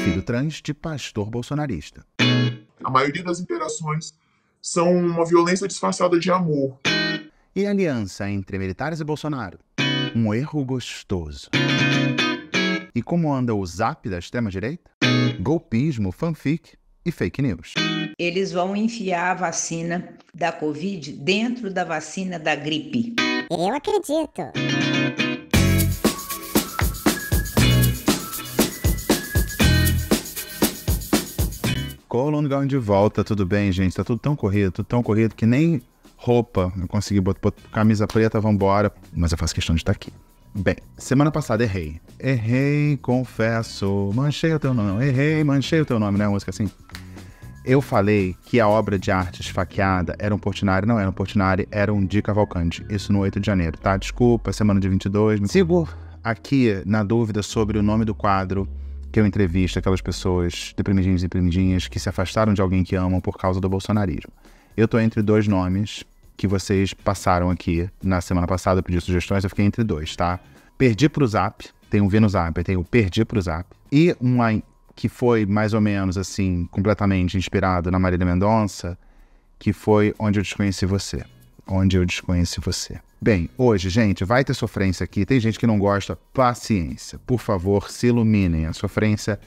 filho trans de pastor bolsonarista. A maioria das interações são uma violência disfarçada de amor. E a aliança entre militares e Bolsonaro? Um erro gostoso. E como anda o zap da extrema-direita? Golpismo, fanfic e fake news. Eles vão enfiar a vacina da Covid dentro da vacina da gripe. Eu acredito. Colongão de volta, tudo bem, gente? Tá tudo tão corrido que nem roupa eu consegui botar camisa preta, vambora. Mas eu faço questão de estar aqui. Bem, semana passada errei, confesso, manchei o teu nome, manchei o teu nome, não é uma música assim? Eu falei que a obra de arte esfaqueada era um Portinari, não era um Portinari, era um Di Cavalcanti, isso no 8 de janeiro, tá? Desculpa, semana de 22. Sigo aqui na dúvida sobre o nome do quadro que eu entrevisto aquelas pessoas deprimidinhos e deprimidinhas que se afastaram de alguém que amam por causa do bolsonarismo. Eu tô entre dois nomes que vocês passaram aqui na semana passada, eu pedi sugestões, eu fiquei entre dois, tá? Perdi pro Zap, tem um V no Zap, tem o Perdi pro Zap, e uma que foi mais ou menos assim, completamente inspirado na Marília Mendonça, que foi Onde Eu Desconheci Você. Onde Eu Desconheci Você. Bem, hoje, gente, vai ter sofrência aqui, tem gente que não gosta, paciência, por favor, se iluminem, a sofrência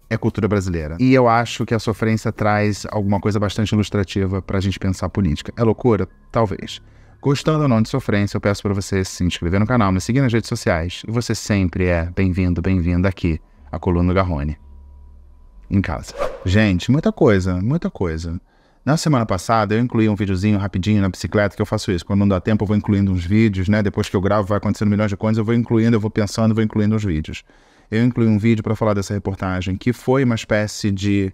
é cultura brasileira. E eu acho que a sofrência traz alguma coisa bastante ilustrativa pra gente pensar política. É loucura? Talvez. Gostando ou não de sofrência, eu peço pra você se inscrever no canal, me seguir nas redes sociais. E você sempre é bem-vindo, bem-vinda aqui, a Coluna do Garrone. Em casa. Gente, muita coisa. Na semana passada, eu incluí um videozinho rapidinho na bicicleta, que eu faço isso. Quando não dá tempo, eu vou incluindo uns vídeos, né? Depois que eu gravo, vai acontecendo milhões de coisas, eu vou incluindo, eu vou pensando, vou incluindo os vídeos. Eu incluí um vídeo para falar dessa reportagem, que foi uma espécie de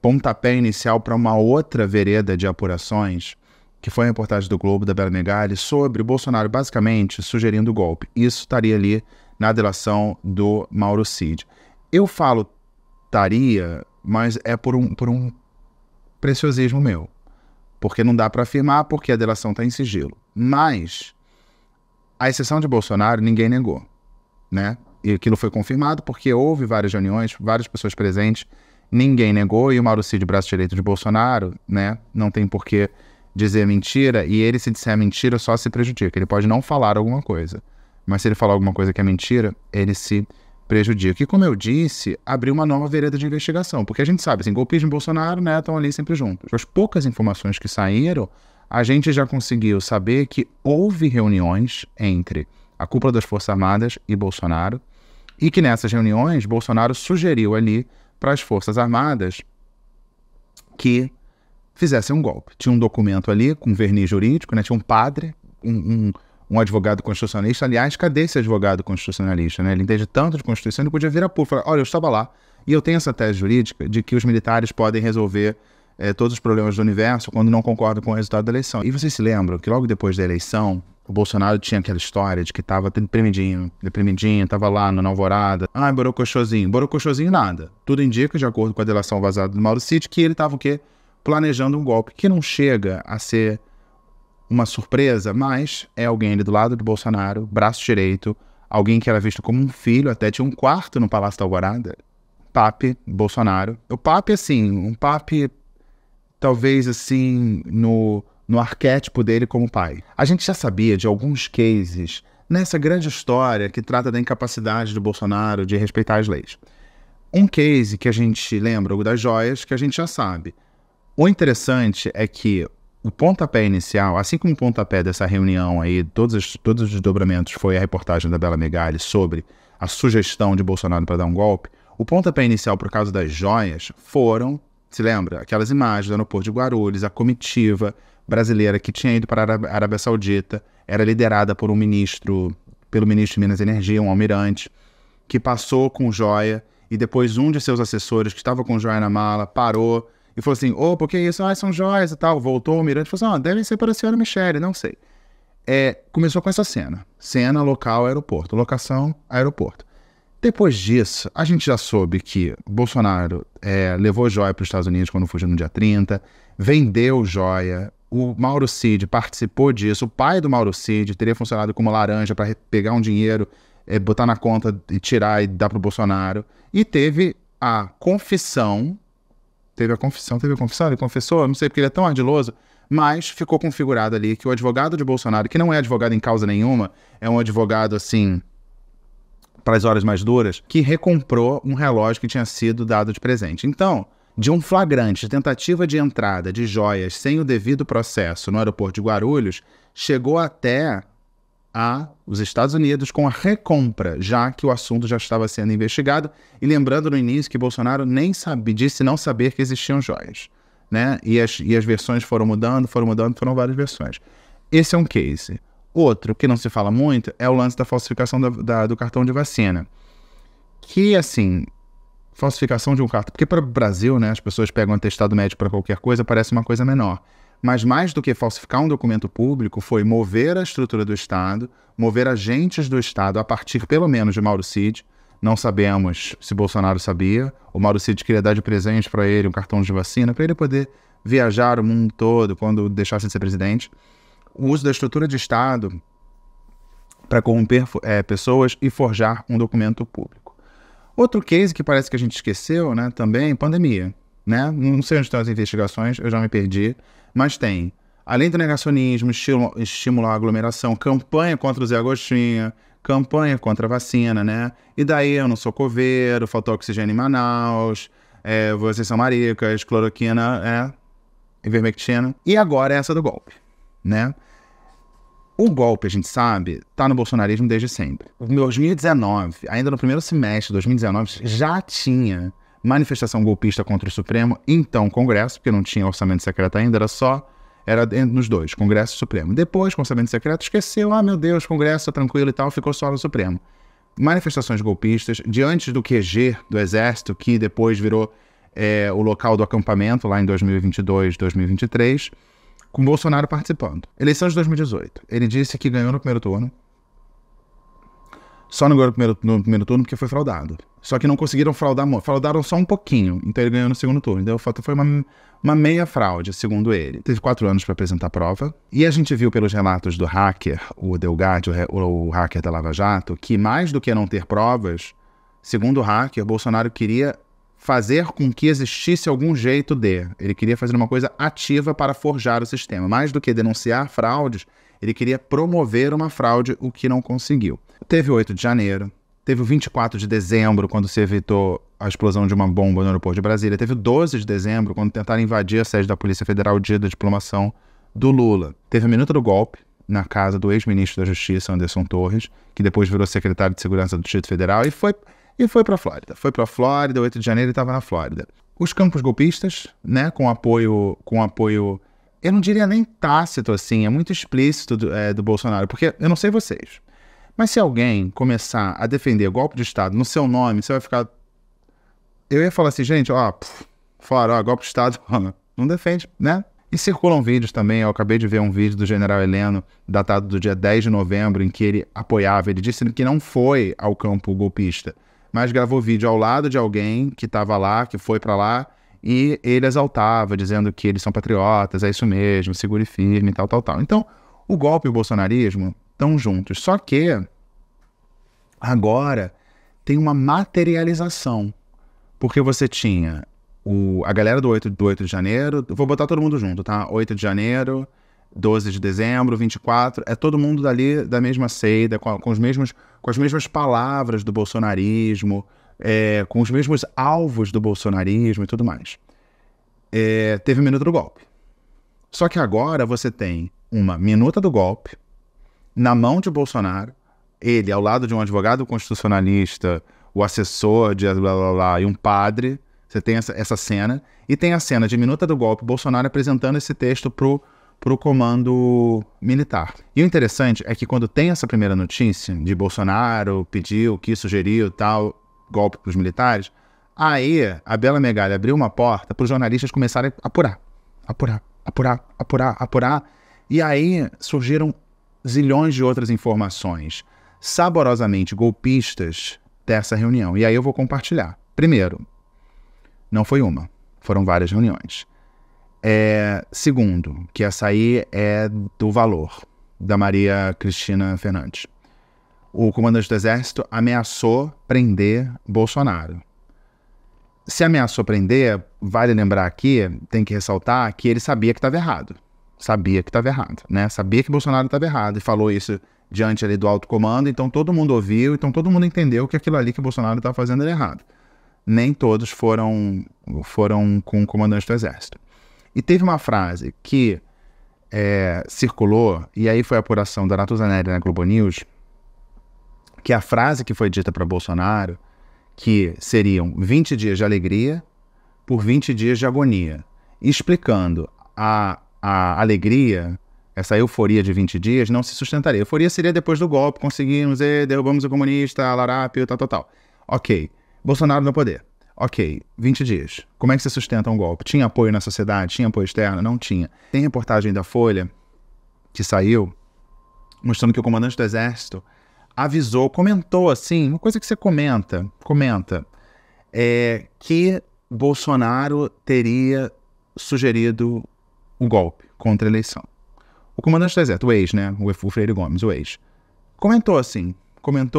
pontapé inicial para uma outra vereda de apurações, que foi a reportagem do Globo, da Bela Megali, sobre o Bolsonaro, basicamente, sugerindo o golpe. Isso estaria ali na delação do Mauro Cid. Eu falo estaria, mas é por um preciosismo meu. Porque não dá para afirmar, porque a delação está em sigilo. Mas a exceção de Bolsonaro, ninguém negou, né? E aquilo foi confirmado porque houve várias reuniões, várias pessoas presentes, ninguém negou, e o Mauro Cid, braço direito de Bolsonaro, né? Não tem por que dizer mentira, e ele, se disser mentira, só se prejudica. Ele pode não falar alguma coisa, mas se ele falar alguma coisa que é mentira, ele se prejudica. E como eu disse, abriu uma nova vereda de investigação, porque a gente sabe, assim, golpismo e Bolsonaro, né, estão ali sempre juntos. As poucas informações que saíram, a gente já conseguiu saber que houve reuniões entre a cúpula das Forças Armadas e Bolsonaro, e que nessas reuniões, Bolsonaro sugeriu ali para as Forças Armadas que fizessem um golpe. Tinha um documento ali com verniz jurídico, né, tinha um padre, um advogado constitucionalista. Aliás, cadê esse advogado constitucionalista, né? Ele entende tanto de Constituição, ele podia vir a público e falar, olha, eu estava lá, e eu tenho essa tese jurídica de que os militares podem resolver todos os problemas do universo quando não concordam com o resultado da eleição. E vocês se lembram que logo depois da eleição, o Bolsonaro tinha aquela história de que estava deprimidinho, estava lá no Alvorada, borocochosinho nada. Tudo indica, de acordo com a delação vazada do Mauro Cid, que ele estava o quê? Planejando um golpe, que não chega a ser uma surpresa, mas é alguém ali do lado do Bolsonaro, braço direito, alguém que era visto como um filho, até tinha um quarto no Palácio da Alvorada, Pape Bolsonaro. O Pape, assim, um Pape, talvez, assim, no arquétipo dele como pai. A gente já sabia de alguns cases nessa grande história que trata da incapacidade do Bolsonaro de respeitar as leis. Um case que a gente lembra, o das joias, que a gente já sabe. O interessante é que o pontapé inicial, assim como o pontapé dessa reunião aí, todos os desdobramentos foi a reportagem da Bela Megali sobre a sugestão de Bolsonaro para dar um golpe, o pontapé inicial por causa das joias foram, se lembra, aquelas imagens do aeroporto de Guarulhos, a comitiva brasileira que tinha ido para a Arábia Saudita, era liderada por pelo ministro de Minas e Energia, um almirante, que passou com joia, e depois um de seus assessores, que estava com joia na mala, parou, e falou assim, por que isso? São joias e tal. Voltou o almirante e falou assim, devem ser para a senhora Michele, não sei. Começou com essa cena. Cena, local, aeroporto. Locação, aeroporto. Depois disso, a gente já soube que Bolsonaro levou joia para os Estados Unidos quando fugiu no dia 30, vendeu joia, o Mauro Cid participou disso, o pai do Mauro Cid teria funcionado como laranja para pegar um dinheiro botar na conta e tirar e dar pro Bolsonaro. E teve a confissão. Ele confessou, não sei porque ele é tão ardiloso, mas ficou configurado ali que o advogado de Bolsonaro, que não é advogado em causa nenhuma, é um advogado, assim, para as horas mais duras, que recomprou um relógio que tinha sido dado de presente. Então, de um flagrante de tentativa de entrada de joias sem o devido processo no aeroporto de Guarulhos, chegou até os Estados Unidos com a recompra, já que o assunto já estava sendo investigado. E lembrando no início que Bolsonaro nem disse não saber que existiam joias, né? E as versões foram mudando, foram várias versões. Esse é um case. Outro que não se fala muito é o lance da falsificação do cartão de vacina. Que, assim, falsificação de um cartão... Porque para o Brasil, né, as pessoas pegam atestado médico para qualquer coisa, parece uma coisa menor. Mas mais do que falsificar um documento público, foi mover a estrutura do Estado, mover agentes do Estado a partir, pelo menos, de Mauro Cid. Não sabemos se Bolsonaro sabia. O Mauro Cid queria dar de presente para ele um cartão de vacina, para ele poder viajar o mundo todo quando deixasse de ser presidente. O uso da estrutura de Estado para corromper pessoas e forjar um documento público. Outro case que parece que a gente esqueceu, né, também, pandemia. Né? Não sei onde estão as investigações, eu já me perdi. Mas tem, além do negacionismo, estímulo à aglomeração, campanha contra o Zé Agostinho, campanha contra a vacina, né? E daí eu não sou coveiro, faltou oxigênio em Manaus, vocês são maricas, cloroquina, ivermectina. E agora essa do golpe, né? O golpe, a gente sabe, tá no bolsonarismo desde sempre. Em 2019, ainda no primeiro semestre de 2019, já tinha manifestação golpista contra o Supremo, então Congresso, porque não tinha orçamento secreto ainda, era nos dois, Congresso e Supremo. Depois, com orçamento secreto, esqueceu, meu Deus, Congresso tranquilo e tal, ficou só no Supremo. Manifestações golpistas, diante do QG do Exército, que depois virou o local do acampamento, lá em 2022, 2023, com Bolsonaro participando. Eleição de 2018, ele disse que ganhou no primeiro turno, só não ganhou no primeiro turno porque foi fraudado. Só que não conseguiram fraudar muito. Fraudaram só um pouquinho. Então ele ganhou no segundo turno. Então foi uma meia fraude, segundo ele. Teve 4 anos para apresentar a prova. E a gente viu pelos relatos do hacker, o Delgado, o hacker da Lava Jato, que mais do que não ter provas, segundo o hacker, Bolsonaro queria fazer com que existisse algum jeito de. Ele queria fazer uma coisa ativa para forjar o sistema. Mais do que denunciar fraudes, ele queria promover uma fraude, o que não conseguiu. Teve o 8 de janeiro, teve o 24 de dezembro, quando se evitou a explosão de uma bomba no aeroporto de Brasília, teve o 12 de dezembro, quando tentaram invadir a sede da Polícia Federal, o dia da diplomação do Lula. Teve a minuta do golpe, na casa do ex-ministro da Justiça, Anderson Torres, que depois virou secretário de Segurança do Distrito Federal, e foi para a Flórida. Foi para a Flórida, 8 de janeiro, ele estava na Flórida. Os campos golpistas, né, com apoio, eu não diria nem tácito, assim, é muito explícito do Bolsonaro, porque eu não sei vocês, mas se alguém começar a defender golpe de Estado no seu nome, você vai ficar... Eu ia falar assim, gente, golpe de Estado, não defende, né? E circulam vídeos também, eu acabei de ver um vídeo do general Heleno, datado do dia 10 de novembro, em que ele apoiava, ele disse que não foi ao campo golpista, mas gravou vídeo ao lado de alguém que estava lá, que foi para lá, e ele exaltava, dizendo que eles são patriotas, é isso mesmo, segure firme, tal. Então, o golpe e o bolsonarismo estão juntos. Só que agora tem uma materialização. Porque você tinha a galera do 8 de janeiro, vou botar todo mundo junto, tá? 8 de janeiro, 12 de dezembro, 24, é todo mundo dali da mesma seita, com as mesmas palavras do bolsonarismo, com os mesmos alvos do bolsonarismo e tudo mais. Teve a minuta do golpe. Só que agora você tem uma minuta do golpe na mão de Bolsonaro, ele ao lado de um advogado constitucionalista, o assessor de blá blá blá e um padre. Você tem essa cena, e tem a cena de minuta do golpe, Bolsonaro apresentando esse texto pro comando militar. E o interessante é que quando tem essa primeira notícia de Bolsonaro pediu, que sugeriu tal golpe para os militares, aí a Bela Megali abriu uma porta para os jornalistas começarem a apurar, e aí surgiram zilhões de outras informações saborosamente golpistas dessa reunião. E aí eu vou compartilhar. Primeiro, não foi uma, foram várias reuniões. Segundo, que essa aí é do Valor, da Maria Cristina Fernandes. o comandante do Exército ameaçou prender Bolsonaro. Se ameaçou prender, vale lembrar aqui, tem que ressaltar que ele sabia que estava errado. Sabia que estava errado, né? Sabia que Bolsonaro estava errado e falou isso diante ali do alto comando, então todo mundo ouviu, então todo mundo entendeu que aquilo ali que o Bolsonaro estava fazendo era errado. Nem todos foram com o comandante do Exército. E teve uma frase que circulou, e aí foi a apuração da Natuzaneri na Globo News, que a frase que foi dita para Bolsonaro, que seriam 20 dias de alegria por 20 dias de agonia, explicando a alegria, essa euforia de 20 dias, não se sustentaria. A euforia seria depois do golpe, conseguimos, derrubamos o comunista, larápio, tal. Ok, Bolsonaro no poder. Ok, 20 dias. Como é que se sustenta um golpe? Tinha apoio na sociedade? Tinha apoio externo? Não tinha. Tem reportagem da Folha, que saiu, mostrando que o comandante do Exército avisou, comentou assim, uma coisa que você comenta, que Bolsonaro teria sugerido o golpe contra a eleição. O comandante do Exército, o ex, né, o Freire Gomes, o ex, comentou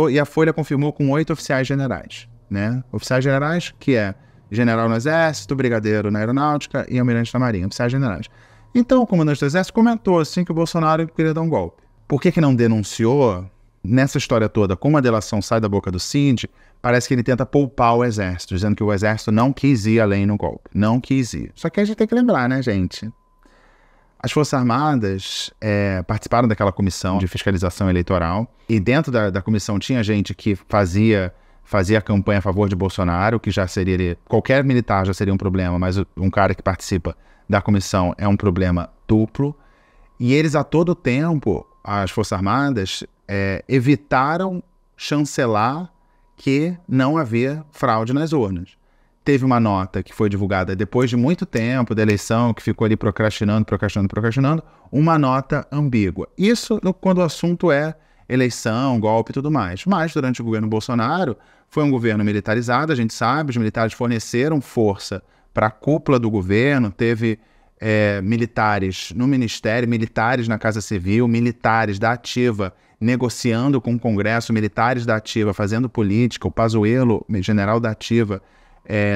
e a Folha confirmou com 8 oficiais generais, né, oficiais generais que é general no Exército, brigadeiro na Aeronáutica e almirante na Marinha, oficiais generais. Então o comandante do Exército comentou assim que o Bolsonaro queria dar um golpe. Por que não denunciou? Nessa história toda, como a delação sai da boca do Cid, parece que ele tenta poupar o Exército, dizendo que o Exército não quis ir além no golpe. Não quis ir. Só que a gente tem que lembrar, né, gente? As Forças Armadas participaram daquela comissão de fiscalização eleitoral e dentro da comissão tinha gente que fazia campanha a favor de Bolsonaro, que já seria... Qualquer militar já seria um problema, mas um cara que participa da comissão é um problema duplo. E eles, a todo tempo, as Forças Armadas... evitaram chancelar que não havia fraude nas urnas. Teve uma nota que foi divulgada depois de muito tempo da eleição, que ficou ali procrastinando, uma nota ambígua. Isso quando o assunto é eleição, golpe e tudo mais. Mas durante o governo Bolsonaro foi um governo militarizado, a gente sabe, os militares forneceram força para a cúpula do governo, teve militares no Ministério, militares na Casa Civil, militares da Ativa negociando com o Congresso, militares da Ativa fazendo política, o Pazuello, general da Ativa,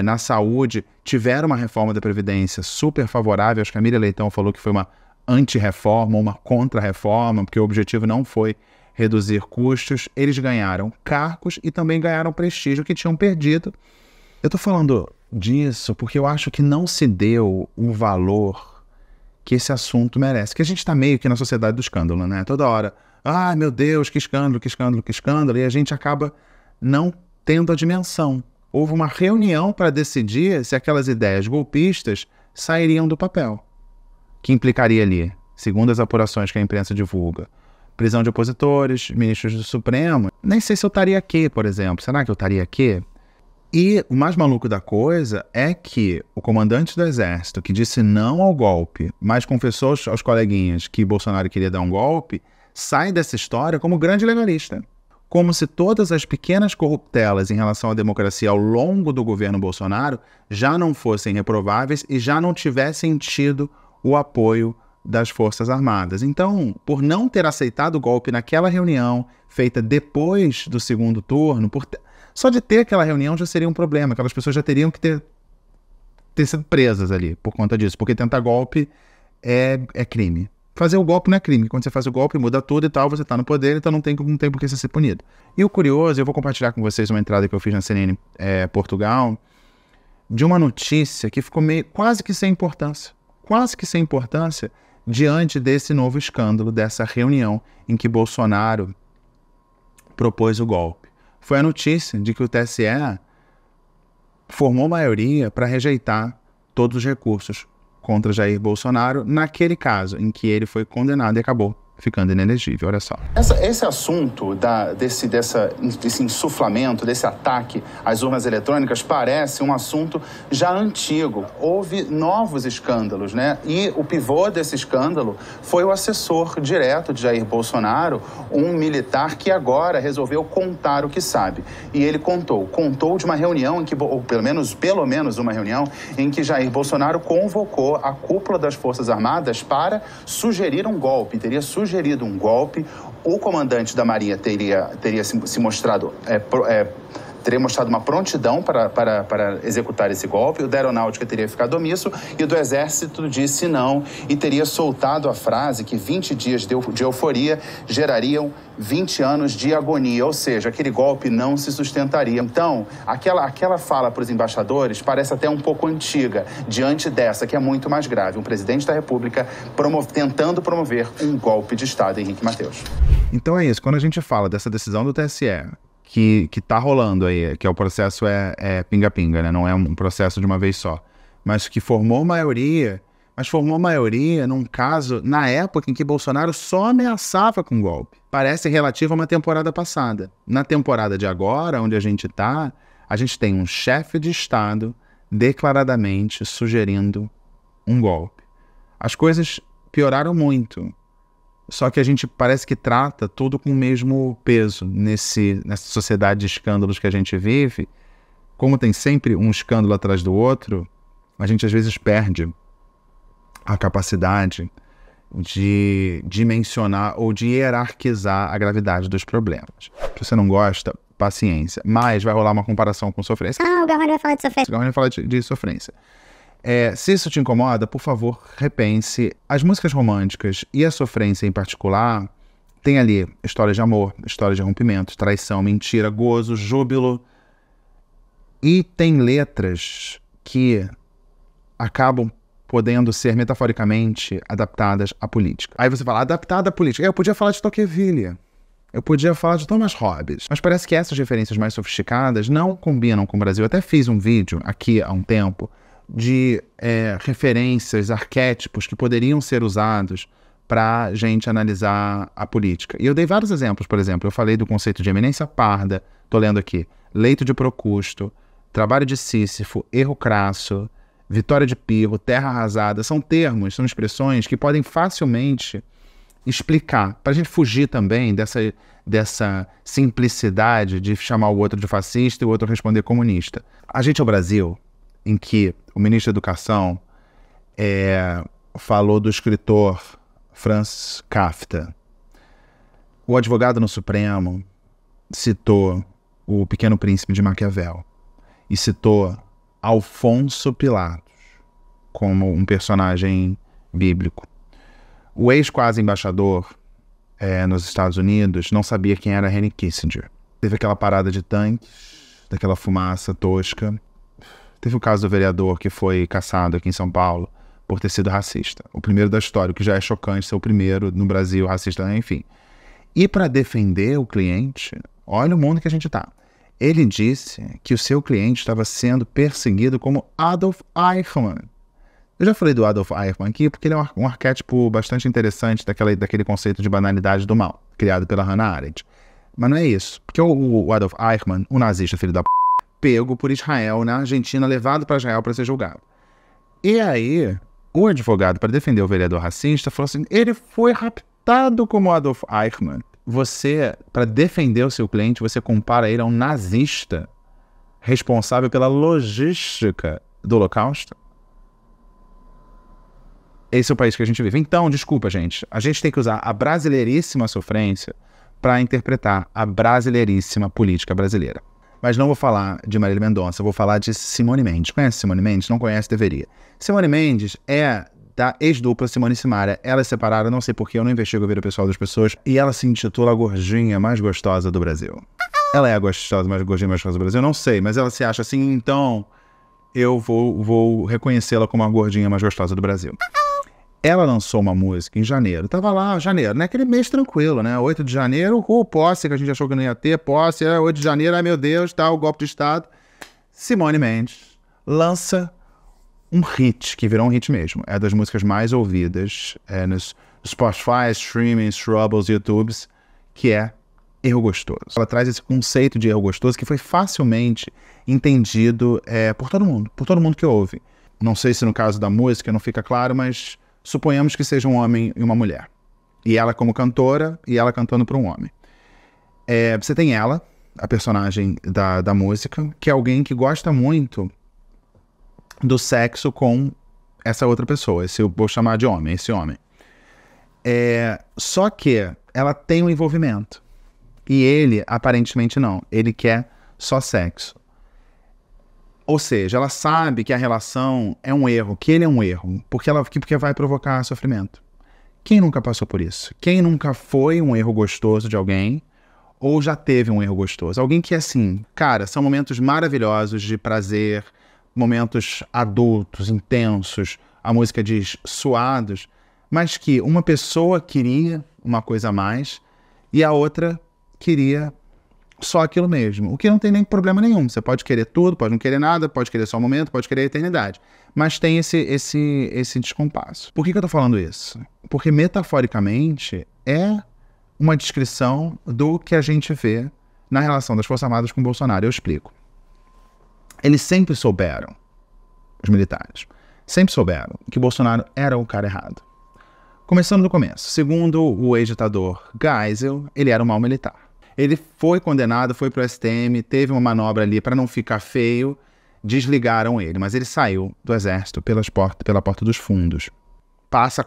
na saúde, tiveram uma reforma da Previdência super favorável. Acho que a Miriam Leitão falou que foi uma anti-reforma, uma contra-reforma, porque o objetivo não foi reduzir custos. Eles ganharam cargos e também ganharam prestígio que tinham perdido. Eu estou falando disso porque eu acho que não se deu o valor que esse assunto merece. Que a gente está meio que na sociedade do escândalo, né? Toda hora, ai meu Deus, que escândalo, e a gente acaba não tendo a dimensão. Houve uma reunião para decidir se aquelas ideias golpistas sairiam do papel, que implicaria ali, segundo as apurações que a imprensa divulga, prisão de opositores, ministros do Supremo. Nem sei se eu estaria aqui, por exemplo. Será que eu estaria aqui? E o mais maluco da coisa é que o comandante do Exército, que disse não ao golpe, mas confessou aos coleguinhas que Bolsonaro queria dar um golpe, sai dessa história como grande legalista. Como se todas as pequenas corruptelas em relação à democracia ao longo do governo Bolsonaro já não fossem reprováveis e já não tivessem tido o apoio das Forças Armadas. Então, por não ter aceitado o golpe naquela reunião feita depois do segundo turno, só de ter aquela reunião já seria um problema. Aquelas pessoas já teriam que ter sido presas ali por conta disso, porque tentar golpe é crime. Fazer o golpe não é crime. Quando você faz o golpe, muda tudo e tal, você está no poder, então não tem por que você ser punido. E o curioso, eu vou compartilhar com vocês uma entrada que eu fiz na CNN Portugal, de uma notícia que ficou quase que sem importância. Quase que sem importância diante desse novo escândalo, dessa reunião em que Bolsonaro propôs o golpe. Foi a notícia de que o TSE formou maioria para rejeitar todos os recursos contra Jair Bolsonaro, naquele caso em que ele foi condenado e acabou ficando inelegível. Olha só. Esse assunto desse insuflamento, desse ataque às urnas eletrônicas parece um assunto já antigo. Houve novos escândalos, né? E o pivô desse escândalo foi o assessor direto de Jair Bolsonaro, um militar que agora resolveu contar o que sabe. E ele contou de uma reunião em que, ou pelo menos uma reunião em que Jair Bolsonaro convocou a cúpula das Forças Armadas para sugerir um golpe. Teria sugerido sugerido um golpe. O comandante da Marinha teria se mostrado... teria mostrado uma prontidão para executar esse golpe, o da Aeronáutica teria ficado omisso e o do Exército disse não e teria soltado a frase que 20 dias de euforia gerariam 20 anos de agonia, ou seja, aquele golpe não se sustentaria. Então, aquela fala para os embaixadores parece até um pouco antiga, diante dessa, que é muito mais grave. Um presidente da República tentando promover um golpe de Estado, Henrique Mateus. Então é isso, quando a gente fala dessa decisão do TSE, que tá rolando aí, que é o processo pinga-pinga, né? Não é um processo de uma vez só. Mas que formou maioria num caso, na época em que Bolsonaro só ameaçava com golpe. Parece relativo a uma temporada passada. Na temporada de agora, onde a gente tem um chefe de Estado declaradamente sugerindo um golpe. As coisas pioraram muito. Só que a gente parece que trata tudo com o mesmo peso nessa sociedade de escândalos que a gente vive. Como tem sempre um escândalo atrás do outro, a gente às vezes perde a capacidade de dimensionar ou de hierarquizar a gravidade dos problemas. Se você não gosta, paciência. Mas vai rolar uma comparação com sofrência. O Galvani vai falar de sofrência. O Galvani vai falar de sofrência. Se isso te incomoda, por favor, repense. As músicas românticas e a sofrência em particular tem ali histórias de amor, histórias de rompimento, traição, mentira, gozo, júbilo. E tem letras que acabam podendo ser metaforicamente adaptadas à política. Aí você fala, adaptada à política. Eu podia falar de Tocqueville. Eu podia falar de Thomas Hobbes. Mas parece que essas referências mais sofisticadas não combinam com o Brasil. Eu até fiz um vídeo aqui há um tempo de referências, arquétipos que poderiam ser usados para a gente analisar a política. E eu dei vários exemplos, por exemplo, eu falei do conceito de eminência parda, estou lendo aqui, leito de Procusto, trabalho de Sísifo, erro crasso, vitória de Pirro, terra arrasada, são termos, são expressões que podem facilmente explicar, para a gente fugir também dessa simplicidade de chamar o outro de fascista e o outro responder comunista. A gente é o Brasil, em que o ministro da Educação falou do escritor Franz Kafka. O advogado no Supremo citou o Pequeno Príncipe de Maquiavel e citou Alfonso Pilatos como um personagem bíblico. O ex-quase embaixador nos Estados Unidos não sabia quem era Henry Kissinger. Teve aquela parada de tanques, daquela fumaça tosca. Teve o caso do vereador que foi caçado aqui em São Paulo por ter sido racista. O primeiro da história, o que já é chocante ser o primeiro no Brasil racista, enfim. E para defender o cliente, olha o mundo que a gente está. Ele disse que o seu cliente estava sendo perseguido como Adolf Eichmann. Eu já falei do Adolf Eichmann aqui porque ele é um arquétipo bastante interessante daquele conceito de banalidade do mal, criado pela Hannah Arendt. Mas não é isso. Porque o Adolf Eichmann, o nazista filho da p***, pego por Israel na Argentina, levado para Israel para ser julgado. E aí, o advogado, para defender o vereador racista, falou assim, ele foi raptado como Adolf Eichmann. Você, para defender o seu cliente, você compara ele a um nazista responsável pela logística do Holocausto? Esse é o país que a gente vive. Então, desculpa, gente, a gente tem que usar a brasileiríssima sofrência para interpretar a brasileiríssima política brasileira. Mas não vou falar de Marília Mendonça, vou falar de Simone Mendes. Conhece Simone Mendes? Não conhece, deveria. Simone Mendes é da ex-dupla Simone e Simaria. Elas separaram, não sei porquê, eu não investigo a vida pessoal das pessoas. E ela se intitula a gordinha mais gostosa do Brasil. Ela é a gordinha mais gostosa do Brasil? Eu não sei, mas ela se acha assim, então eu vou reconhecê-la como a gordinha mais gostosa do Brasil. Ela lançou uma música em janeiro. Tava lá, janeiro, né? Aquele mês tranquilo, né? 8 de janeiro, posse, que a gente achou que não ia ter, posse, 8 de janeiro, ai meu Deus, tá, o golpe de Estado. Simone Mendes lança um hit, que virou um hit mesmo. É das músicas mais ouvidas nos Spotify, streaming, Troubles, YouTubes, que é Erro Gostoso. Ela traz esse conceito de erro gostoso que foi facilmente entendido por todo mundo que ouve. Não sei se no caso da música não fica claro, mas suponhamos que seja um homem e uma mulher. E ela como cantora, e ela cantando para um homem. Você tem ela, a personagem da música, que é alguém que gosta muito do sexo com essa outra pessoa, esse eu vou chamar de homem, esse homem. Só que ela tem um envolvimento. E ele, aparentemente, não. Ele quer só sexo. Ou seja, ela sabe que a relação é um erro, que ele é um erro, porque vai provocar sofrimento. Quem nunca passou por isso? Quem nunca foi um erro gostoso de alguém ou já teve um erro gostoso? Alguém que, assim, cara, são momentos maravilhosos de prazer, momentos adultos, intensos, a música diz suados, mas que uma pessoa queria uma coisa a mais e a outra queria só aquilo mesmo. O que não tem nem problema nenhum. Você pode querer tudo, pode não querer nada, pode querer só um momento, pode querer a eternidade. Mas tem esse descompasso. Por que eu tô falando isso? Porque metaforicamente é uma descrição do que a gente vê na relação das Forças Armadas com o Bolsonaro. Eu explico. Eles sempre souberam, os militares, sempre souberam que Bolsonaro era o cara errado. Começando do começo. Segundo o ex-ditador Geisel, ele era um mau militar. Ele foi condenado, foi pro STM, teve uma manobra ali para não ficar feio, desligaram ele, mas ele saiu do exército pela porta dos fundos.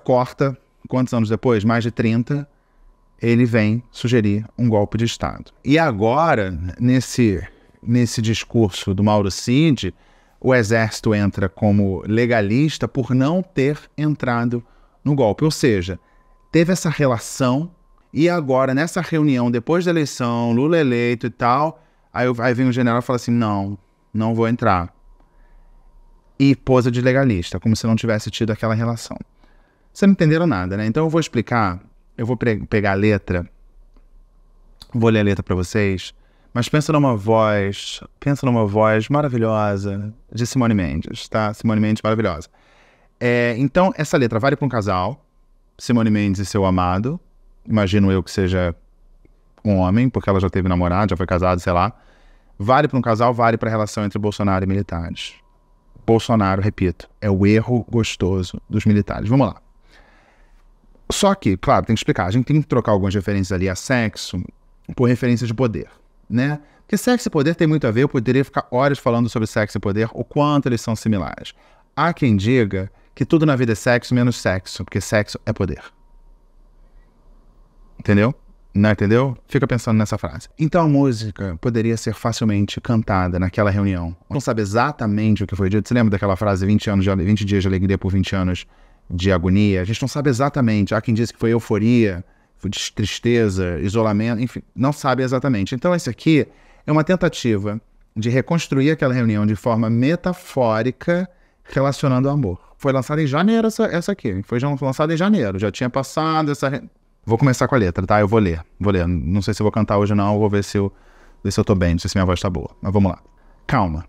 Corta, quantos anos depois? Mais de 30, ele vem sugerir um golpe de Estado. E agora, nesse discurso do Mauro Cid, o exército entra como legalista por não ter entrado no golpe. Ou seja, teve essa relação. E agora, nessa reunião, depois da eleição, Lula eleito e tal, aí vem o general e fala assim, não vou entrar. E posa de legalista, como se não tivesse tido aquela relação. Vocês não entenderam nada, né? Então eu vou explicar, eu vou pegar a letra, vou ler a letra para vocês, mas pensa numa voz maravilhosa de Simone Mendes, tá? Simone Mendes maravilhosa. Então, essa letra vale para um casal, Simone Mendes e seu amado, imagino eu que seja um homem, porque ela já teve namorado, já foi casado, sei lá. Vale para um casal, vale para a relação entre Bolsonaro e militares. Bolsonaro, repito, é o erro gostoso dos militares. Vamos lá. Só que, claro, tem que explicar. A gente tem que trocar algumas referências ali a sexo por referência de poder, né? Porque sexo e poder tem muito a ver. Eu poderia ficar horas falando sobre sexo e poder, o quanto eles são similares. Há quem diga que tudo na vida é sexo menos sexo, porque sexo é poder. Entendeu? Não entendeu? Fica pensando nessa frase. Então a música poderia ser facilmente cantada naquela reunião. Não sabe exatamente o que foi dito. Você lembra daquela frase 20 dias de alegria por 20 anos de agonia? A gente não sabe exatamente. Há quem disse que foi euforia, foi tristeza, isolamento, enfim, não sabe exatamente. Então esse aqui é uma tentativa de reconstruir aquela reunião de forma metafórica relacionando ao amor. Foi lançada em janeiro essa aqui. Foi lançada em janeiro. Já tinha passado essa... Vou começar com a letra, tá? Eu vou ler. Não sei se eu vou cantar hoje ou não, vou ver se eu tô bem, não sei se minha voz tá boa. Mas vamos lá. Calma.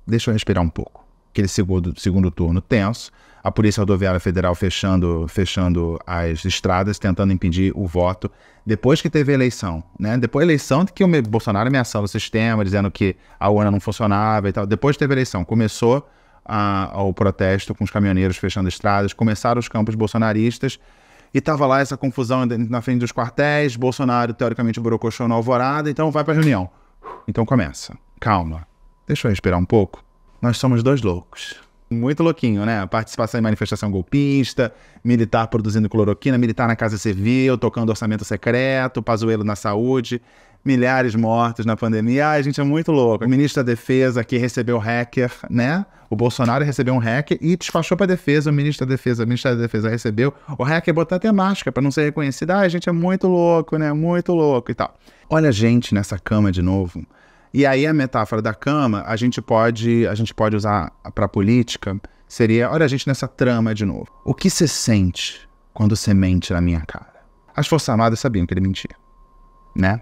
Deixa eu respirar um pouco. Aquele segundo turno tenso. A Polícia Rodoviária Federal fechando as estradas, tentando impedir o voto. Depois que teve a eleição, né? Depois da eleição que o Bolsonaro ameaçando o sistema, dizendo que a urna não funcionava e tal. Depois teve a eleição. Começou o protesto com os caminhoneiros fechando estradas. Começaram os campos bolsonaristas. E tava lá essa confusão na frente dos quartéis, Bolsonaro teoricamente borocochou na alvorada, então vai pra reunião. Então começa. Calma. Deixa eu respirar um pouco. Nós somos dois loucos. Muito louquinho, né? Participação em manifestação golpista, militar produzindo cloroquina, militar na Casa Civil, tocando orçamento secreto, Pazuello na saúde, milhares mortos na pandemia. Ai, gente, é muito louco. O ministro da Defesa que recebeu hacker, né? O Bolsonaro recebeu um hacker e despachou para a defesa. O ministro da Defesa recebeu. O hacker botou até máscara para não ser reconhecido. Ai, gente, é muito louco, né? Muito louco e tal. Olha a gente nessa cama de novo. E aí a metáfora da cama, a gente pode usar para a política, seria, olha a gente nessa trama de novo. O que você sente quando você mente na minha cara? As Forças Armadas sabiam que ele mentia, né?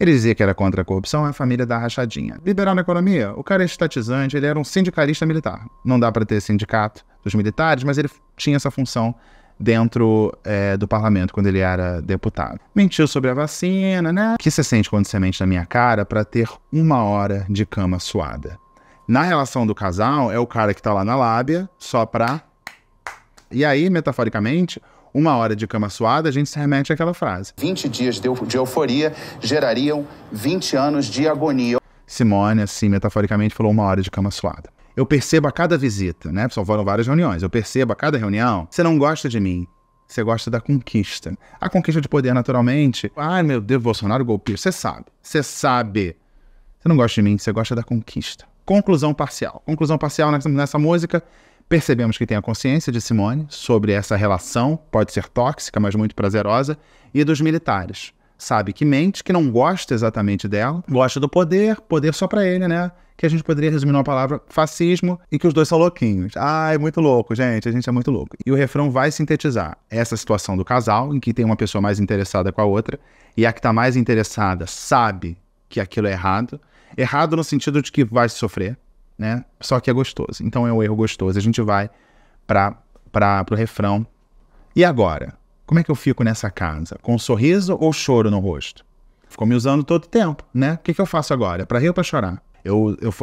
Ele dizia que era contra a corrupção, a família da rachadinha. Liberal na economia, o cara é estatizante, ele era um sindicalista militar. Não dá para ter sindicato dos militares, mas ele tinha essa função dentro do parlamento, quando ele era deputado. Mentiu sobre a vacina, né? O que você sente quando você mente na minha cara para ter 1 hora de cama suada? Na relação do casal, é o cara que tá lá na lábia, só pra... E aí, metaforicamente... 1 hora de cama suada, a gente se remete àquela frase. 20 dias de euforia gerariam 20 anos de agonia. Simone, assim, metaforicamente, falou 1 hora de cama suada. Eu percebo a cada visita, né? Só foram várias reuniões. Eu percebo a cada reunião, você não gosta de mim. Você gosta da conquista. A conquista de poder, naturalmente. Ai, meu Deus, Bolsonaro golpista. Você sabe. Você sabe. Você não gosta de mim, você gosta da conquista. Conclusão parcial. Conclusão parcial nessa música. Percebemos que tem a consciência de Simone sobre essa relação, pode ser tóxica, mas muito prazerosa, e dos militares. Sabe que mente, que não gosta exatamente dela, gosta do poder, poder só pra ele, né? Que a gente poderia resumir numa palavra, fascismo, e que os dois são louquinhos. Ai, muito louco, gente, a gente é muito louco. E o refrão vai sintetizar essa situação do casal, em que tem uma pessoa mais interessada com a outra, e a que tá mais interessada sabe que aquilo é errado. Errado no sentido de que vai sofrer, né? Só que é gostoso. Então é um erro gostoso. A gente vai pro refrão. E agora? Como é que eu fico nessa casa? Com um sorriso ou choro no rosto? Ficou me usando todo o tempo, né? O que eu faço agora? Pra rir ou pra chorar?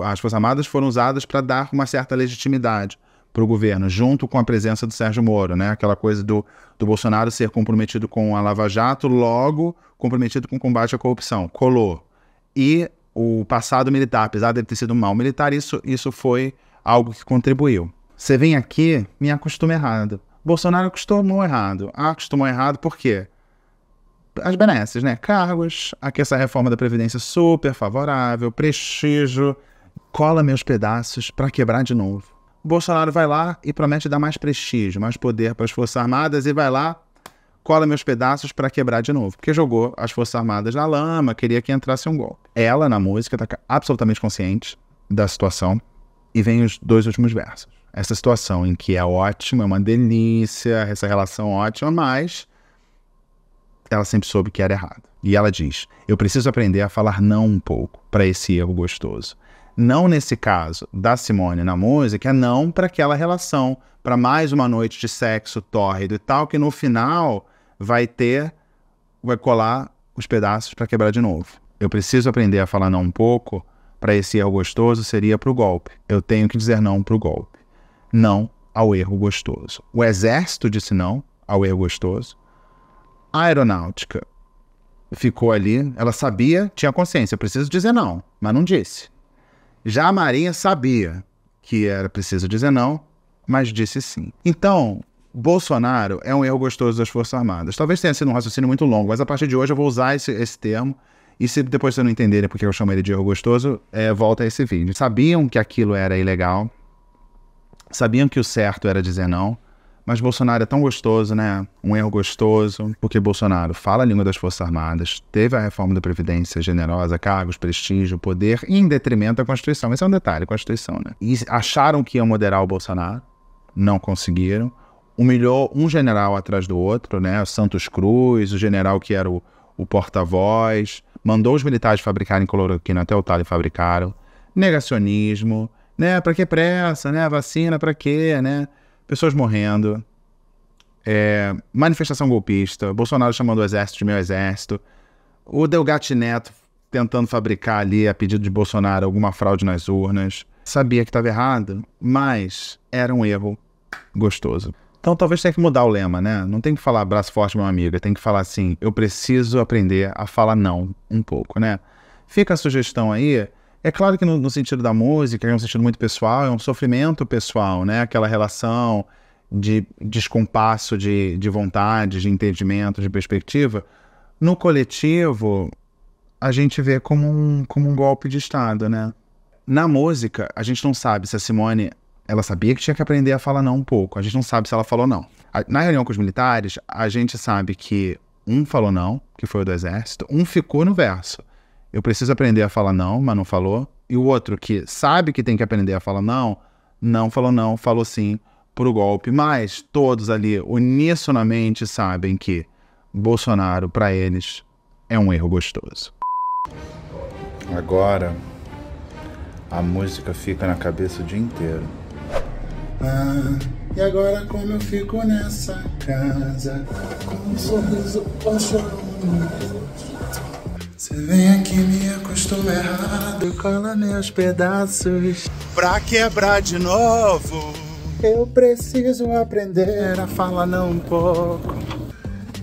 As Forças Armadas foram usadas para dar uma certa legitimidade para o governo, junto com a presença do Sérgio Moro, né? Aquela coisa do Bolsonaro ser comprometido com a Lava Jato, logo comprometido com o combate à corrupção. Colou. E o passado militar, apesar de ele ter sido um mau militar, isso foi algo que contribuiu. Você vem aqui, me acostuma errado. Bolsonaro acostumou errado. Acostumou errado por quê? As benesses, né? Cargos, aqui essa reforma da Previdência super favorável, prestígio, cola meus pedaços para quebrar de novo. O Bolsonaro vai lá e promete dar mais prestígio, mais poder para as Forças Armadas e vai lá, cola meus pedaços para quebrar de novo. Porque jogou as Forças Armadas na lama, queria que entrasse um golpe. Ela, na música, está absolutamente consciente da situação e vem os dois últimos versos. Essa situação em que é ótima, é uma delícia, essa relação ótima, mas ela sempre soube que era errado. E ela diz, eu preciso aprender a falar não um pouco para esse erro gostoso. Não nesse caso da Simone na música, é não para aquela relação, para mais uma noite de sexo tórrido e tal, que no final vai colar os pedaços para quebrar de novo. Eu preciso aprender a falar não um pouco para esse erro gostoso, seria para o golpe. Eu tenho que dizer não para o golpe. Não ao erro gostoso. O exército disse não ao erro gostoso. A aeronáutica ficou ali, ela sabia, tinha consciência, eu preciso dizer não, mas não disse. Já a Marinha sabia que era preciso dizer não, mas disse sim. Então, Bolsonaro é um erro gostoso das Forças Armadas. Talvez tenha sido um raciocínio muito longo, mas a partir de hoje eu vou usar esse termo, e se depois vocês não entenderem porque eu chamo ele de erro gostoso, volta a esse vídeo. Sabiam que aquilo era ilegal, sabiam que o certo era dizer não, mas Bolsonaro é tão gostoso, né? Um erro gostoso, porque Bolsonaro fala a língua das Forças Armadas, teve a reforma da Previdência generosa, cargos, prestígio, poder, em detrimento da Constituição. Esse é um detalhe, Constituição, né? E acharam que iam moderar o Bolsonaro, não conseguiram. Humilhou um general atrás do outro, né? O Santos Cruz, o general que era o porta-voz, mandou os militares fabricarem cloroquina, até o Tale fabricaram. Negacionismo, né? Pra que pressa, né? Vacina pra quê, né? Pessoas morrendo, manifestação golpista, Bolsonaro chamando o exército de meu exército, o Delgatti Neto tentando fabricar ali, a pedido de Bolsonaro, alguma fraude nas urnas. Sabia que estava errado, mas era um erro gostoso. Então talvez tenha que mudar o lema, né? Não tem que falar abraço forte, meu amigo, tem que falar assim, eu preciso aprender a falar não um pouco, né? Fica a sugestão aí. É claro que no sentido da música, é um sentido muito pessoal, é um sofrimento pessoal, né? Aquela relação de descompasso de vontade, de entendimento, de perspectiva. No coletivo, a gente vê como um golpe de Estado, né? Na música, a gente não sabe se a Simone, ela sabia que tinha que aprender a falar não um pouco. A gente não sabe se ela falou não. Na reunião com os militares, a gente sabe que um falou não, que foi o do exército, um ficou no verso. Eu preciso aprender a falar não, mas não falou. E o outro que sabe que tem que aprender a falar não, não falou não, falou sim pro golpe. Mas todos ali unissonamente sabem que Bolsonaro, para eles, é um erro gostoso. Agora, a música fica na cabeça o dia inteiro. E agora como eu fico nessa casa, com um sorriso ou choro. Você vem aqui me acostuma errado, cola meus pedaços pra quebrar de novo. Eu preciso aprender a falar não um pouco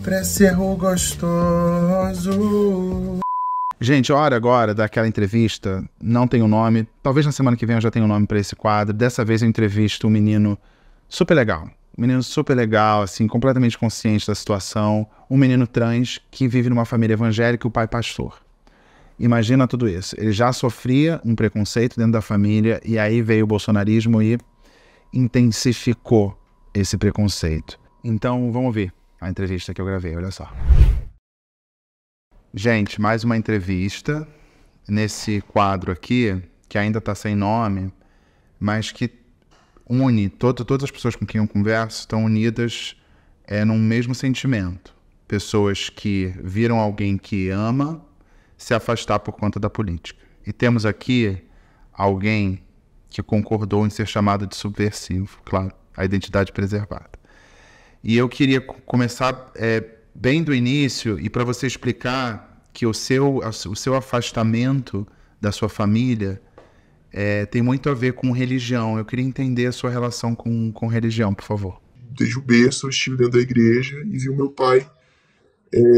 pra esse erro gostoso. Gente, hora agora daquela entrevista, não tem um nome, talvez na semana que vem eu já tenha um nome pra esse quadro. Dessa vez eu entrevisto um menino super legal, Um menino super legal, assim, completamente consciente da situação. Um menino trans que vive numa família evangélica e o pai pastor. Imagina tudo isso. Ele já sofria um preconceito dentro da família e aí veio o bolsonarismo e intensificou esse preconceito. Então, vamos ver a entrevista que eu gravei, olha só. Gente, mais uma entrevista nesse quadro aqui, que ainda está sem nome, mas que une todas as pessoas com quem eu converso, estão unidas num mesmo sentimento. Pessoas que viram alguém que ama se afastar por conta da política. E temos aqui alguém que concordou em ser chamado de subversivo, claro, a identidade preservada. E eu queria começar bem do início e para você explicar que o seu afastamento da sua família tem muito a ver com religião. Eu queria entender a sua relação com religião, por favor. Desde o berço eu estive dentro da igreja e vi o meu pai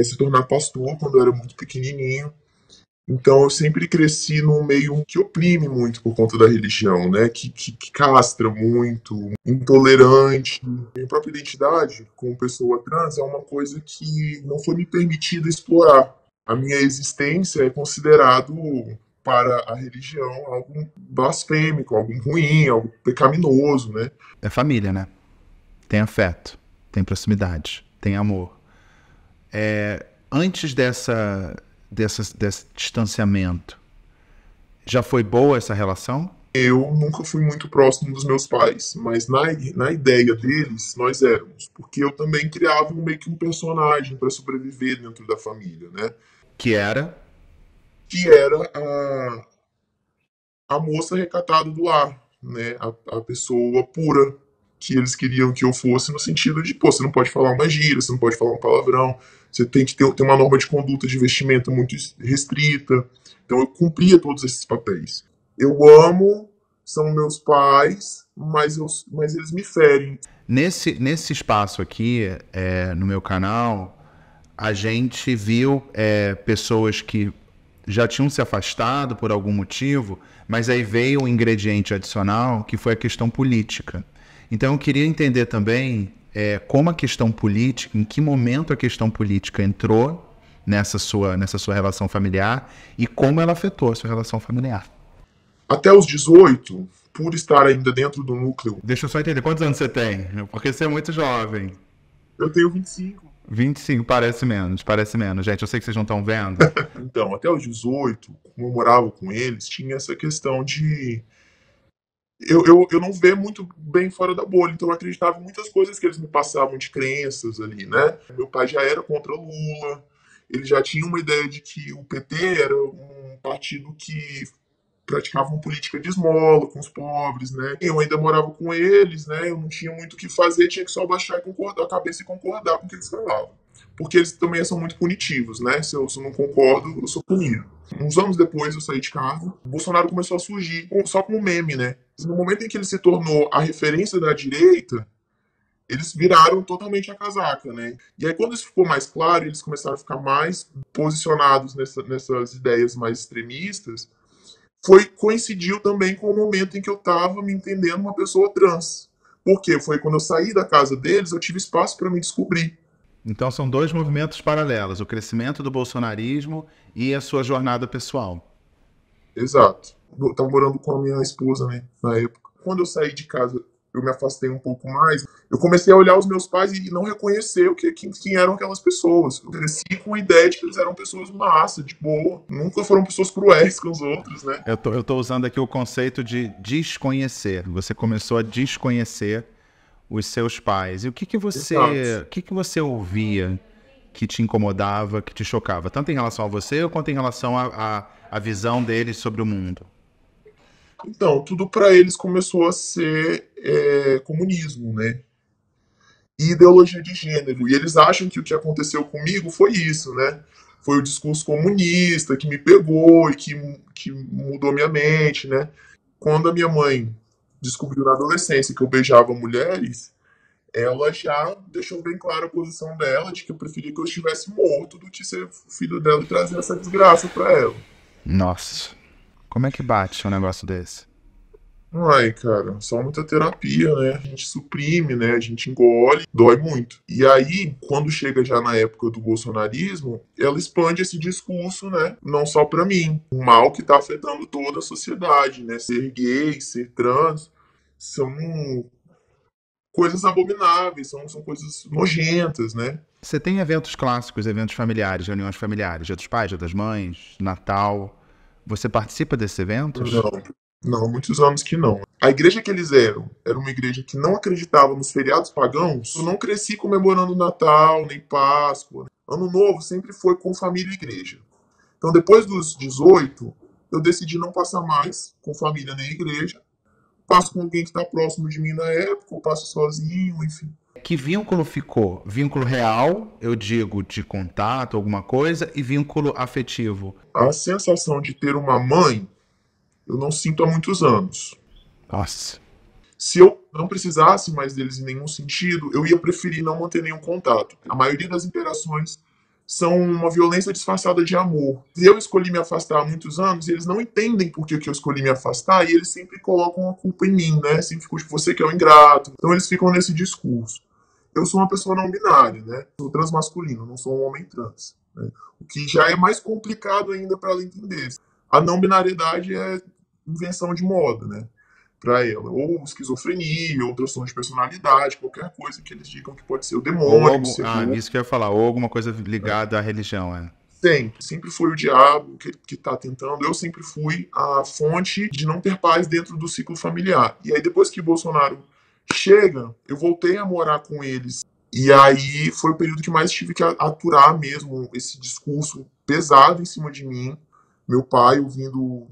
se tornar pastor quando eu era muito pequenininho. Então eu sempre cresci num meio que oprime muito por conta da religião, né? Que castra muito, intolerante. Minha própria identidade como pessoa trans é uma coisa que não foi me permitida explorar. A minha existência é considerado para a religião algo blasfêmico, algo ruim, algo pecaminoso, né? É família, né? Tem afeto, tem proximidade, tem amor. Antes desse distanciamento, já foi boa essa relação? Eu nunca fui muito próximo dos meus pais, mas na ideia deles, nós éramos. Porque eu também criava meio que um personagem para sobreviver dentro da família, né? Que era a moça recatada do lar, né? A pessoa pura que eles queriam que eu fosse, no sentido de, pô, você não pode falar uma gíria, você não pode falar um palavrão, você tem que ter uma norma de conduta de vestimenta muito restrita. Então eu cumpria todos esses papéis. Eu amo, são meus pais, mas eles me ferem. Nesse espaço aqui, no meu canal, a gente viu pessoas que já tinham se afastado por algum motivo, mas aí veio um ingrediente adicional, que foi a questão política. Então eu queria entender também como a questão política, em que momento a questão política entrou nessa sua relação familiar e como ela afetou a sua relação familiar. Até os 18, por estar ainda dentro do núcleo... Deixa eu só entender, quantos anos você tem? Porque você é muito jovem. Eu tenho 25. 25, parece menos. Gente, eu sei que vocês não estão vendo. Então, até os 18, como eu morava com eles, tinha essa questão de... Eu não vejo muito bem fora da bolha, então eu acreditava em muitas coisas que eles me passavam de crenças ali, né? Meu pai já era contra Lula, ele já tinha uma ideia de que o PT era um partido que praticava uma política de esmola com os pobres, né? Eu ainda morava com eles, né? Eu não tinha muito o que fazer, tinha que só baixar e concordar a cabeça e concordar com o que eles falavam. Porque eles também são muito punitivos, né? Se eu não concordo, eu sou punido. Uns anos depois eu saí de casa, o Bolsonaro começou a surgir, só como meme, né? No momento em que ele se tornou a referência da direita, eles viraram totalmente a casaca, né? E aí quando isso ficou mais claro, eles começaram a ficar mais posicionados nessas ideias mais extremistas, coincidiu também com o momento em que eu estava me entendendo uma pessoa trans. Por quê? Foi quando eu saí da casa deles, eu tive espaço para me descobrir. Então são dois movimentos paralelos, o crescimento do bolsonarismo e a sua jornada pessoal. Exato. Eu estava morando com a minha esposa, né, na época. Quando eu saí de casa, eu me afastei um pouco mais, eu comecei a olhar os meus pais e não reconhecer quem eram aquelas pessoas. Eu cresci com a ideia de que eles eram pessoas massa, de boa. Nunca foram pessoas cruéis com os outros, né? Eu tô usando aqui o conceito de desconhecer. Você começou a desconhecer os seus pais. E o que você ouvia que te incomodava, que te chocava? Tanto em relação a você, quanto em relação à visão deles sobre o mundo? Então, tudo para eles começou a ser comunismo, né? E ideologia de gênero. E eles acham que o que aconteceu comigo foi isso, né? Foi o discurso comunista que me pegou e que mudou minha mente, né? Quando a minha mãe descobriu na adolescência que eu beijava mulheres, ela já deixou bem clara a posição dela de que eu preferia que eu estivesse morto do que ser filho dela e trazer essa desgraça para ela. Nossa, como é que bate um negócio desse? Ai, cara, só muita terapia, né? A gente suprime, né? A gente engole, dói muito. E aí, quando chega já na época do bolsonarismo, ela expande esse discurso, né? Não só pra mim. Um mal que tá afetando toda a sociedade, né? Ser gay, ser trans, são coisas abomináveis, são coisas nojentas, né? Você tem eventos clássicos, eventos familiares, reuniões familiares, Dia dos Pais, Dia das Mães, Natal. Você participa desses eventos? Não, não, muitos anos que não. A igreja que eles eram era uma igreja que não acreditava nos feriados pagãos. Eu não cresci comemorando Natal, nem Páscoa. Ano Novo sempre foi com família e igreja. Então, depois dos 18, eu decidi não passar mais com família nem igreja. Passo com alguém que está próximo de mim na época, ou passo sozinho, enfim. Que vínculo ficou? Vínculo real, eu digo, de contato, alguma coisa, e vínculo afetivo? A sensação de ter uma mãe, eu não sinto há muitos anos. Nossa. Se eu não precisasse mais deles em nenhum sentido, eu ia preferir não manter nenhum contato. A maioria das interações são uma violência disfarçada de amor. Eu escolhi me afastar há muitos anos e eles não entendem por que eu escolhi me afastar e eles sempre colocam a culpa em mim, né? Sempre ficam tipo, você que é o ingrato. Então eles ficam nesse discurso. Eu sou uma pessoa não binária, né? Sou transmasculino, não sou um homem trans. Né? O que já é mais complicado ainda para ela entender. A não binariedade é invenção de moda, né? Para ela. Ou esquizofrenia, ou transtorno de personalidade, qualquer coisa que eles digam que pode ser o demônio. Isso que eu ia falar, ou alguma coisa ligada à religião, é. Sempre foi o diabo que tá tentando. Eu sempre fui a fonte de não ter paz dentro do ciclo familiar. E aí, depois que Bolsonaro chega, eu voltei a morar com eles. E aí foi o período que mais tive que aturar mesmo esse discurso pesado em cima de mim. Meu pai ouvindo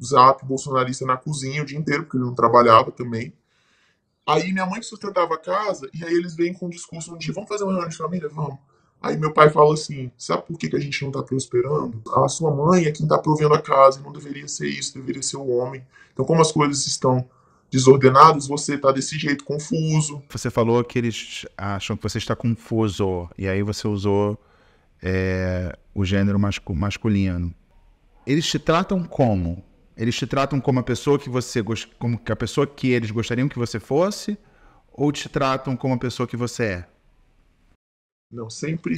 zap bolsonarista na cozinha o dia inteiro, porque ele não trabalhava também. Aí minha mãe sustentava a casa, e aí eles vêm com um discurso um dia, vamos fazer uma reunião de família? Vamos. Aí meu pai fala assim, sabe por que a gente não tá prosperando? A sua mãe é quem tá provendo a casa, e não deveria ser isso, deveria ser o homem. Então como as coisas estão desordenadas, você tá desse jeito, confuso. Você falou que eles acham que você está confuso, e aí você usou o gênero masculino. Eles te tratam como? Eles te tratam como a pessoa que como a pessoa que eles gostariam que você fosse, ou te tratam como a pessoa que você é? Não, sempre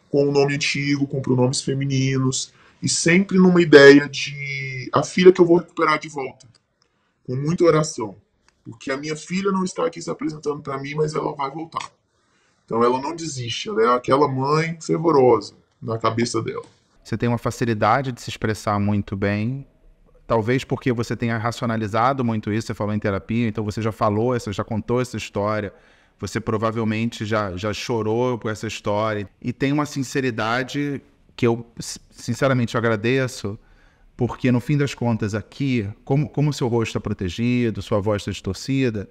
com o nome antigo, com pronomes femininos, e sempre numa ideia de a filha que eu vou recuperar de volta, com muita oração, porque a minha filha não está aqui se apresentando para mim, mas ela vai voltar. Então ela não desiste, ela é aquela mãe fervorosa na cabeça dela. Você tem uma facilidade de se expressar muito bem, talvez porque você tenha racionalizado muito isso, você falou em terapia, então você já falou, já contou essa história, você provavelmente já chorou por essa história, e tem uma sinceridade que eu, sinceramente, agradeço, porque no fim das contas aqui, como o seu rosto está protegido, sua voz está distorcida,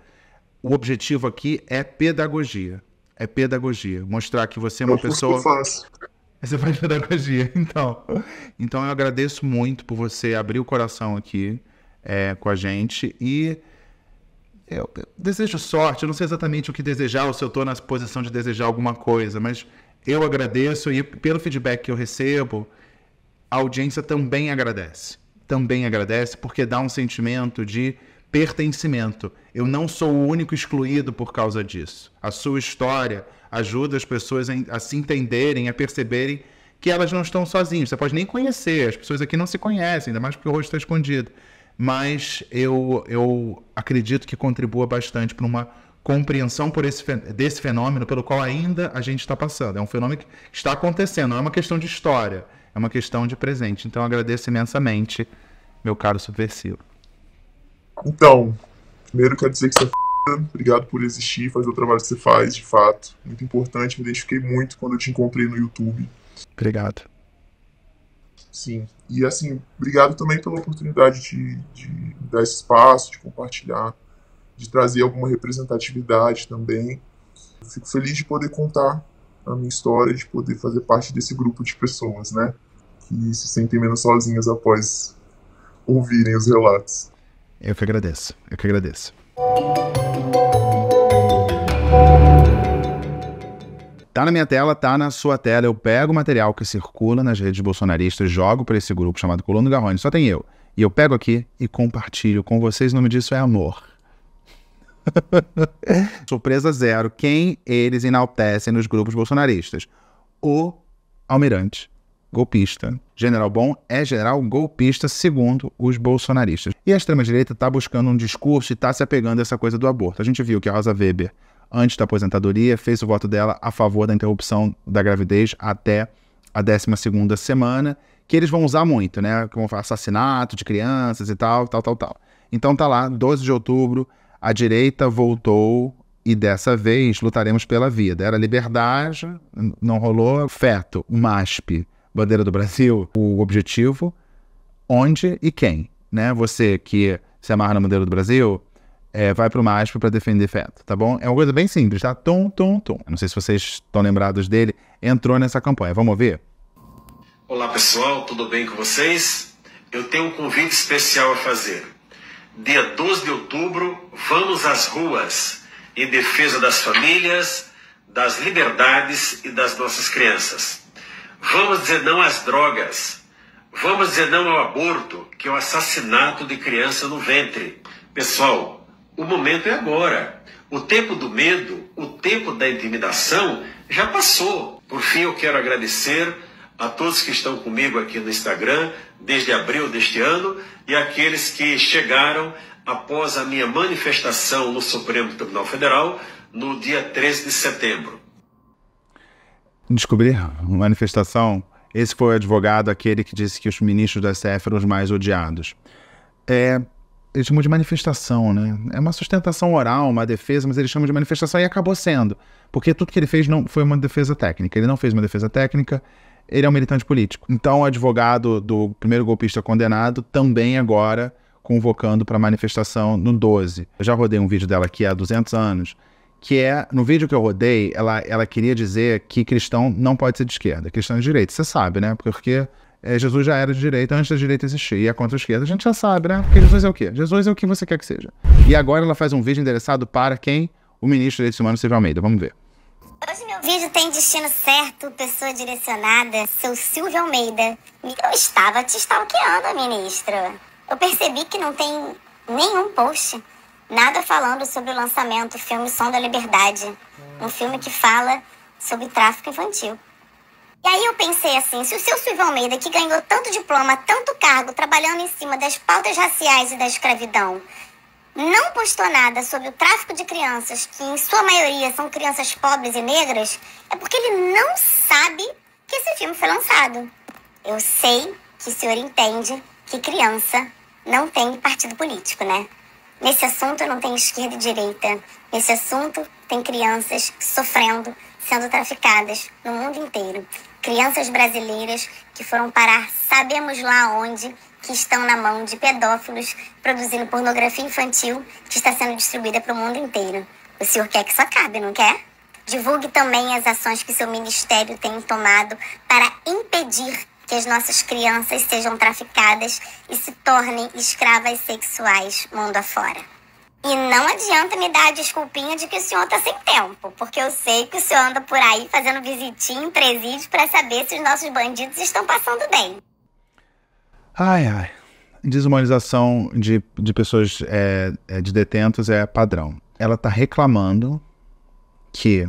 o objetivo aqui é pedagogia. É pedagogia. Mostrar que você é uma pessoa... Eu faço. Você faz pedagogia, então eu agradeço muito por você abrir o coração aqui com a gente, e eu desejo sorte. Eu não sei exatamente o que desejar, ou se eu estou na posição de desejar alguma coisa, mas eu agradeço, e pelo feedback que eu recebo, a audiência também agradece, porque dá um sentimento de pertencimento. Eu não sou o único excluído por causa disso. A sua história ajuda as pessoas a se entenderem, a perceberem que elas não estão sozinhas. Você pode nem conhecer, as pessoas aqui não se conhecem, ainda mais porque o rosto está escondido. Mas eu acredito que contribua bastante para uma compreensão desse fenômeno pelo qual ainda a gente está passando. É um fenômeno que está acontecendo, não é uma questão de história, é uma questão de presente. Então eu agradeço imensamente, meu caro subversivo. Então, primeiro quero dizer que você é obrigado por existir, fazer o trabalho que você faz, de fato. Muito importante, me identifiquei muito quando eu te encontrei no YouTube. Obrigado. Sim, e assim, obrigado também pela oportunidade de dar esse espaço, de compartilhar, de trazer alguma representatividade também. Eu fico feliz de poder contar a minha história, de poder fazer parte desse grupo de pessoas, né, que se sentem menos sozinhas após ouvirem os relatos. Eu que agradeço. Tá na minha tela, tá na sua tela. Eu pego o material que circula nas redes bolsonaristas, jogo para esse grupo chamado Coluna do Garrone. Só tem eu. E eu pego aqui e compartilho com vocês. O nome disso é amor. Surpresa zero. Quem eles enaltecem nos grupos bolsonaristas? O almirante golpista. General Bom é general golpista, segundo os bolsonaristas. E a extrema-direita está buscando um discurso e está se apegando a essa coisa do aborto. A gente viu que a Rosa Weber, antes da aposentadoria, fez o voto dela a favor da interrupção da gravidez até a 12ª semana, que eles vão usar muito, né? Como assassinato de crianças e tal. Então tá lá, 12 de outubro, a direita voltou e dessa vez lutaremos pela vida. Era liberdade, não rolou. Feto, MASP, bandeira do Brasil, o objetivo, onde e quem, né? Você que se amarra na bandeira do Brasil, vai pro MASP para defender feto, tá bom? É uma coisa bem simples, tá? Tum. Não sei se vocês estão lembrados dele, entrou nessa campanha. Vamos ver? Olá pessoal, tudo bem com vocês? Eu tenho um convite especial a fazer. Dia 12 de outubro, vamos às ruas em defesa das famílias, das liberdades e das nossas crianças. Vamos dizer não às drogas. Vamos dizer não ao aborto, que é o assassinato de criança no ventre. Pessoal, o momento é agora. O tempo do medo, o tempo da intimidação já passou. Por fim, eu quero agradecer a todos que estão comigo aqui no Instagram desde abril deste ano e aqueles que chegaram após a minha manifestação no Supremo Tribunal Federal no dia 13 de setembro. Descobri manifestação. Esse foi o advogado, aquele que disse que os ministros da STF eram os mais odiados. Eles chamam de manifestação, né? É uma sustentação oral, uma defesa, mas eles chamam de manifestação e acabou sendo. Porque tudo que ele fez não foi uma defesa técnica. Ele não fez uma defesa técnica, ele é um militante político. Então o advogado do primeiro golpista condenado também agora convocando para manifestação no 12. Eu já rodei um vídeo dela aqui há 200 anos, que no vídeo que eu rodei, ela queria dizer que cristão não pode ser de esquerda, cristão é de direita. Você sabe, né? Porque Jesus já era de direita antes da direita existir, e é contra a esquerda. A gente já sabe, né? Porque Jesus é o quê? Jesus é o que você quer que seja. E agora ela faz um vídeo endereçado para quem? O ministro de Direitos Humanos, Silvio Almeida. Vamos ver. Hoje meu vídeo tem destino certo, pessoa direcionada, seu Silvio Almeida. Eu estava te stalkeando, ministro. Eu percebi que não tem nenhum post, nada falando sobre o lançamento do filme Som da Liberdade. Um filme que fala sobre tráfico infantil. E aí eu pensei assim, se o seu Silvio Almeida, que ganhou tanto diploma, tanto cargo, trabalhando em cima das pautas raciais e da escravidão, não postou nada sobre o tráfico de crianças, que em sua maioria são crianças pobres e negras, é porque ele não sabe que esse filme foi lançado. Eu sei que o senhor entende que criança não tem partido político, né? Nesse assunto não tem esquerda e direita. Nesse assunto tem crianças sofrendo, sendo traficadas no mundo inteiro. Crianças brasileiras que foram parar, sabemos lá onde, que estão na mão de pedófilos produzindo pornografia infantil que está sendo distribuída para o mundo inteiro. O senhor quer que isso acabe, não quer? Divulgue também as ações que seu ministério tem tomado para impedir que as nossas crianças sejam traficadas e se tornem escravas sexuais mundo afora. E não adianta me dar a desculpinha de que o senhor está sem tempo, porque eu sei que o senhor anda por aí fazendo visitinha em presídio para saber se os nossos bandidos estão passando bem. Ai. Desumanização de pessoas, de detentos é padrão. Ela está reclamando que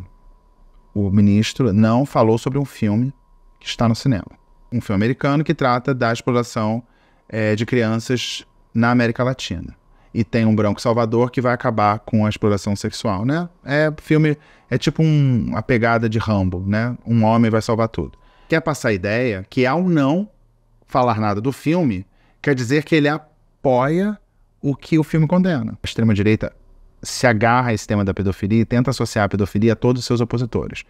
o ministro não falou sobre um filme que está no cinema. Um filme americano que trata da exploração de crianças na América Latina. E tem um branco salvador que vai acabar com a exploração sexual, né? Filme é tipo uma pegada de Rambo, né? Um homem vai salvar tudo. Quer passar a ideia que ao não falar nada do filme, quer dizer que ele apoia o que o filme condena. A extrema-direita se agarra a esse tema da pedofilia e tenta associar a pedofilia a todos os seus opositores.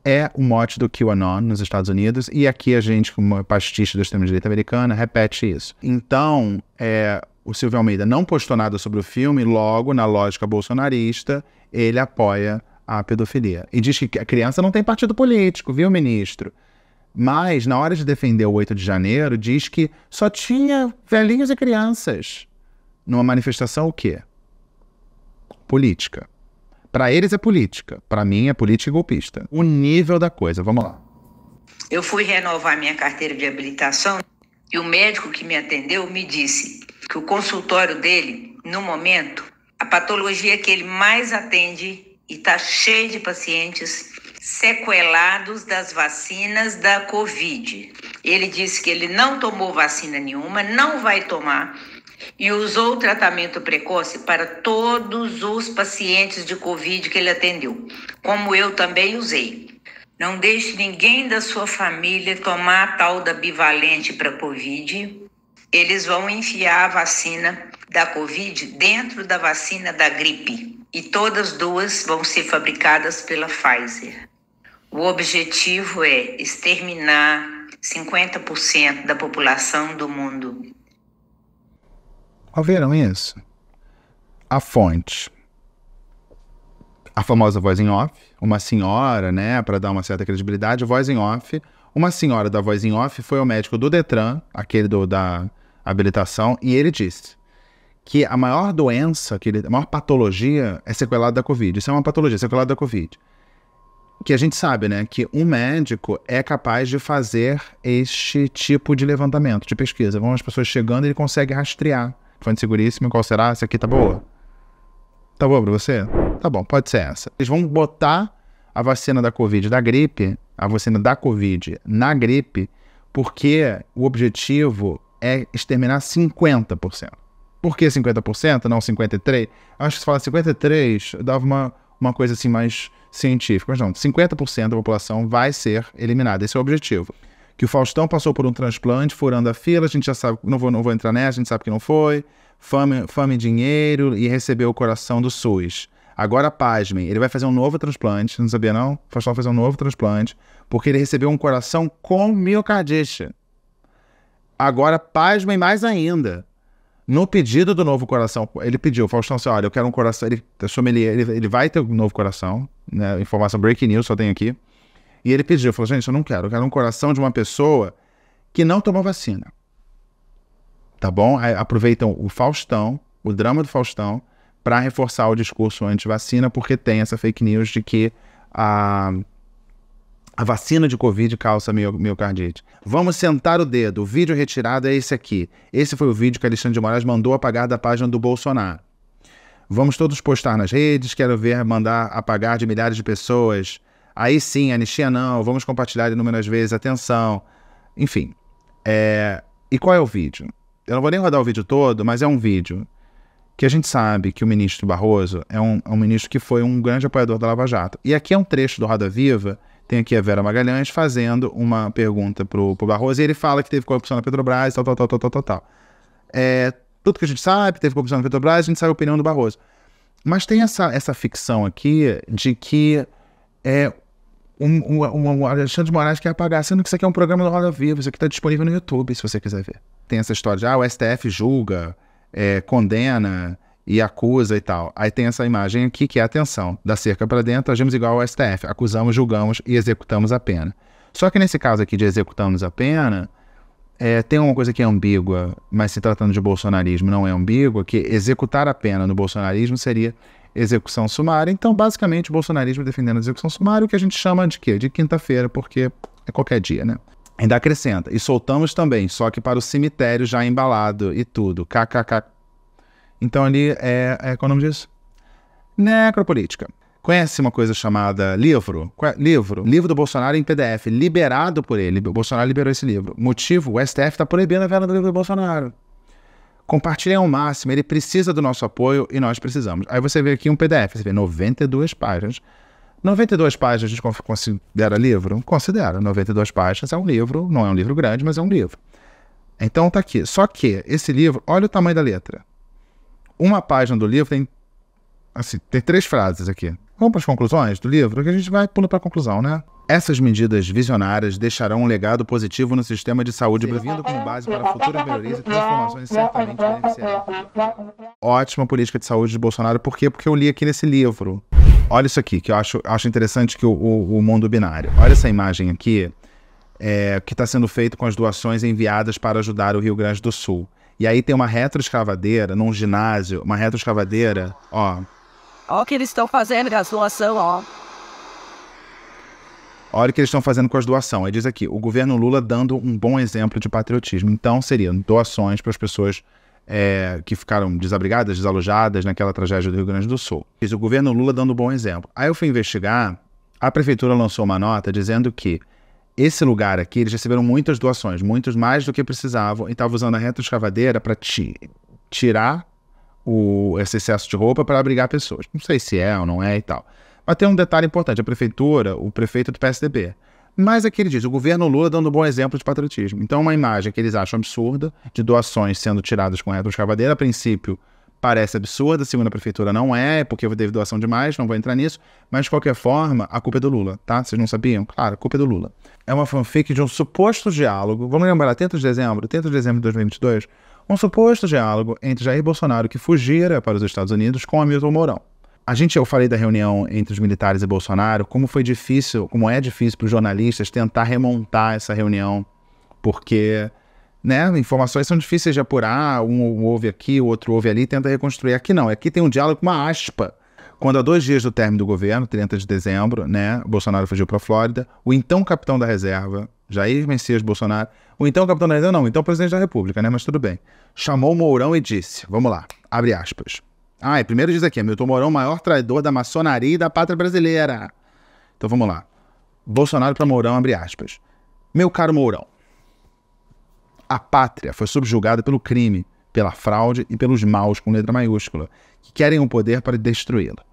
É o mote do QAnon nos Estados Unidos, e aqui a gente, como pastiche da extrema-direita americana, repete isso. Então, o Silvio Almeida não postou nada sobre o filme, logo, na lógica bolsonarista, ele apoia a pedofilia. E diz que a criança não tem partido político, viu, ministro? Mas, na hora de defender o 8 de janeiro, diz que só tinha velhinhos e crianças. Numa manifestação, o quê? Política. Para eles é política. Para mim é política e golpista. O nível da coisa. Vamos lá. Eu fui renovar minha carteira de habilitação e o médico que me atendeu me disse: que o consultório dele, no momento, a patologia que ele mais atende e está cheio de pacientes sequelados das vacinas da Covid. Ele disse que ele não tomou vacina nenhuma, não vai tomar, e usou o tratamento precoce para todos os pacientes de Covid que ele atendeu, como eu também usei. Não deixe ninguém da sua família tomar a tal da bivalente para Covid. Eles vão enfiar a vacina da Covid dentro da vacina da gripe. E todas duas vão ser fabricadas pela Pfizer. O objetivo é exterminar 50% da população do mundo. Ouviram isso? A fonte. A famosa voz em off. Uma senhora, né, para dar uma certa credibilidade, voz em off. Uma senhora da voz em off foi ao médico do Detran, aquele da habilitação, e ele disse que a maior doença, a maior patologia é sequelada da Covid. Isso é uma patologia, sequelada da Covid. Que a gente sabe, né, que um médico é capaz de fazer este tipo de levantamento, de pesquisa. Vão as pessoas chegando e ele consegue rastrear. Fonte seguríssima, qual será? Essa aqui tá boa? Tá boa pra você? Tá bom, pode ser essa. Eles vão botar a vacina da Covid, da gripe, a vacina da Covid na gripe, porque o objetivo é exterminar 50%. Por que 50%, não 53%? Acho que se fala 53%, dava uma coisa assim mais científica. Mas não, 50% da população vai ser eliminada. Esse é o objetivo. Que o Faustão passou por um transplante, furando a fila, a gente já sabe, não vou entrar nessa, a gente sabe que não foi. Fame, dinheiro e recebeu o coração do SUS. Agora, pasmem, ele vai fazer um novo transplante, não sabia não? O Faustão vai fazer um novo transplante, porque ele recebeu um coração com miocardite. Agora, pasmem mais ainda. No pedido do novo coração, ele pediu, Faustão, assim, olha, eu quero um coração, ele vai ter um novo coração, né, informação breaking news, só tem aqui, e ele pediu, falou, gente, eu quero um coração de uma pessoa que não tomou vacina, tá bom? Aí aproveitam o Faustão, o drama do Faustão, para reforçar o discurso anti-vacina, porque tem essa fake news de que a vacina de Covid causa miocardite. Vamos sentar o dedo. O vídeo retirado é esse aqui. Esse foi o vídeo que Alexandre de Moraes mandou apagar da página do Bolsonaro. Vamos todos postar nas redes. Quero ver mandar apagar de milhares de pessoas. Aí sim, anistia não. Vamos compartilhar inúmeras vezes. Atenção. Enfim. E qual é o vídeo? Eu não vou nem rodar o vídeo todo, mas é um vídeo que a gente sabe que o ministro Barroso é um ministro que foi um grande apoiador da Lava Jato. E aqui é um trecho do Roda Viva. Tem aqui a Vera Magalhães fazendo uma pergunta pro Barroso, e ele fala que teve corrupção na Petrobras, tal. Tudo que a gente sabe, teve corrupção na Petrobras, a gente sabe a opinião do Barroso. Mas tem essa ficção aqui de que o Alexandre de Moraes quer apagar, sendo que isso aqui é um programa do Roda Viva, isso aqui está disponível no YouTube, se você quiser ver. Tem essa história de, o STF julga, condena e acusa e tal. Aí tem essa imagem aqui, que é, atenção, da cerca para dentro, agimos igual ao STF, acusamos, julgamos e executamos a pena. Só que nesse caso aqui de executamos a pena, tem uma coisa que é ambígua, mas se tratando de bolsonarismo não é ambígua, que executar a pena no bolsonarismo seria execução sumária. Então, basicamente, o bolsonarismo defendendo a execução sumária, o que a gente chama de quê? De quinta-feira, porque é qualquer dia, né? Ainda acrescenta, e soltamos também, só que para o cemitério já embalado e tudo, kkk. Então ali qual é o nome disso? Necropolítica. Conhece uma coisa chamada livro? Livro do Bolsonaro em PDF, liberado por ele. O Bolsonaro liberou esse livro. Motivo, o STF está proibindo a venda do livro do Bolsonaro. Compartilhem ao máximo, ele precisa do nosso apoio e nós precisamos. Aí você vê aqui um PDF, você vê 92 páginas. 92 páginas a gente considera livro? Considera. 92 páginas é um livro, não é um livro grande, mas é um livro. Então tá aqui. Só que esse livro, olha o tamanho da letra. Uma página do livro tem 3 frases aqui. Vamos para as conclusões do livro, que a gente vai pulando para a conclusão, né? Essas medidas visionárias deixarão um legado positivo no sistema de saúde, vindo como base para futuras melhorias e transformações certamente beneficiarão. Ótima política de saúde de Bolsonaro. Por quê? Porque eu li aqui nesse livro. Olha isso aqui, que eu acho interessante, que o mundo binário. Olha essa imagem aqui, que está sendo feito com as doações enviadas para ajudar o Rio Grande do Sul. E aí tem uma retroescavadeira num ginásio, uma retroescavadeira, ó. Olha o que eles estão fazendo com as doações, ó. Olha o que eles estão fazendo com as doações. Aí diz aqui, o governo Lula dando um bom exemplo de patriotismo. Então seriam doações para as pessoas que ficaram desabrigadas, desalojadas naquela tragédia do Rio Grande do Sul. O governo Lula dando um bom exemplo. Aí eu fui investigar, a prefeitura lançou uma nota dizendo que esse lugar aqui, eles receberam muitas doações, muitos mais do que precisavam, e estavam usando a retroescavadeira para tirar esse excesso de roupa para abrigar pessoas. Não sei se é ou não é e tal. Mas tem um detalhe importante, a prefeitura, o prefeito do PSDB. Mas aqui ele diz, o governo Lula dando um bom exemplo de patriotismo. Então uma imagem que eles acham absurda, de doações sendo tiradas com retroescavadeira, a princípio parece absurda, segundo a prefeitura não é, porque teve doação demais, não vou entrar nisso, mas de qualquer forma, a culpa é do Lula, tá? Vocês não sabiam? Claro, a culpa é do Lula. É uma fanfic de um suposto diálogo, vamos lembrar, 30 de dezembro de 2022, um suposto diálogo entre Jair Bolsonaro, que fugira para os Estados Unidos, com Hamilton Mourão. Eu falei da reunião entre os militares e Bolsonaro, como é difícil para os jornalistas tentar remontar essa reunião, porque, né, informações são difíceis de apurar, um ouve aqui, o outro ouve ali, tenta reconstruir. Aqui não, aqui tem um diálogo com uma aspa. Quando há 2 dias do término do governo, 30 de dezembro, né, Bolsonaro fugiu para a Flórida, o então capitão da reserva, Jair Messias Bolsonaro, o então capitão da reserva não, o então presidente da República, né, mas tudo bem, chamou Mourão e disse, vamos lá, abre aspas. E primeiro diz aqui, Hamilton Mourão, maior traidor da maçonaria e da pátria brasileira. Então vamos lá. Bolsonaro para Mourão, abre aspas. Meu caro Mourão, a pátria foi subjugada pelo crime, pela fraude e pelos maus com letra maiúscula, que querem o poder para destruí-la.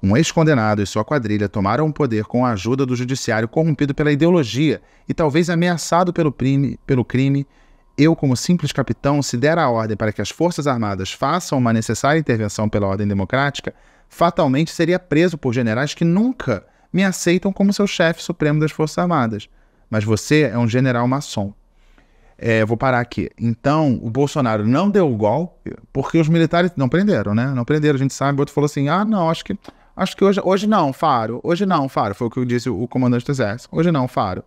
Um ex-condenado e sua quadrilha tomaram o poder com a ajuda do judiciário corrompido pela ideologia e talvez ameaçado pelo crime. Eu, como simples capitão, se der a ordem para que as Forças Armadas façam uma necessária intervenção pela ordem democrática, fatalmente seria preso por generais que nunca me aceitam como seu chefe supremo das Forças Armadas. Mas você é um general maçom. Vou parar aqui. Então, o Bolsonaro não deu o golpe porque os militares não prenderam, né? Não prenderam, a gente sabe. O outro falou assim, não, acho que hoje não, Faro. Hoje não, Faro. Foi o que disse o comandante do Exército. Hoje não, Faro.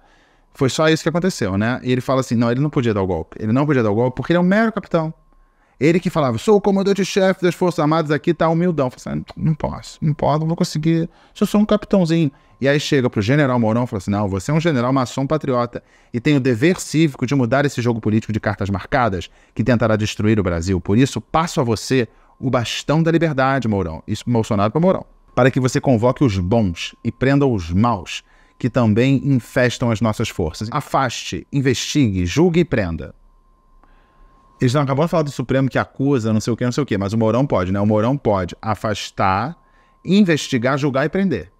Foi só isso que aconteceu, né? E ele fala assim, não, ele não podia dar o golpe. Ele não podia dar o golpe porque ele é um mero capitão. Ele que falava, sou o comandante-chefe das Forças Armadas aqui, tá humildão. Falei assim, não posso, não vou conseguir. Eu sou um capitãozinho. E aí chega pro general Mourão e fala assim, não, você é um general maçom patriota e tem o dever cívico de mudar esse jogo político de cartas marcadas que tentará destruir o Brasil. Por isso, passo a você o bastão da liberdade, Mourão. Isso Bolsonaro para Mourão. Para que você convoque os bons e prenda os maus, que também infestam as nossas forças. Afaste, investigue, julgue e prenda. Eles não acabam de falar do Supremo que acusa, não sei o que, mas o Mourão pode, né? O Mourão pode afastar, investigar, julgar e prender.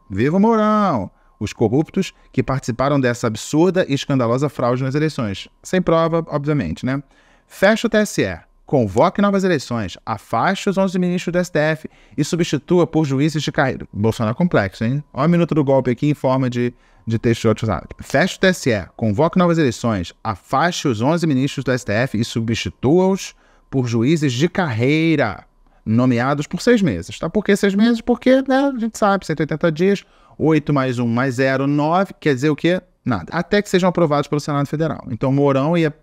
Viva o Mourão! Os corruptos que participaram dessa absurda e escandalosa fraude nas eleições. Sem prova, obviamente, né? Fecha o TSE. Convoque novas eleições, afaste os 11 ministros do STF e substitua por juízes de carreira. Bolsonaro complexo, hein? Olha o minuto do golpe aqui em forma de texto de WhatsApp. Feche o TSE, convoque novas eleições, afaste os 11 ministros do STF e substitua-os por juízes de carreira, nomeados por 6 meses. Tá? Por que 6 meses? Porque, né, a gente sabe, 180 dias, 8 mais 1 mais 0, 9, quer dizer o quê? Nada. Até que sejam aprovados pelo Senado Federal. Então, Mourão ia,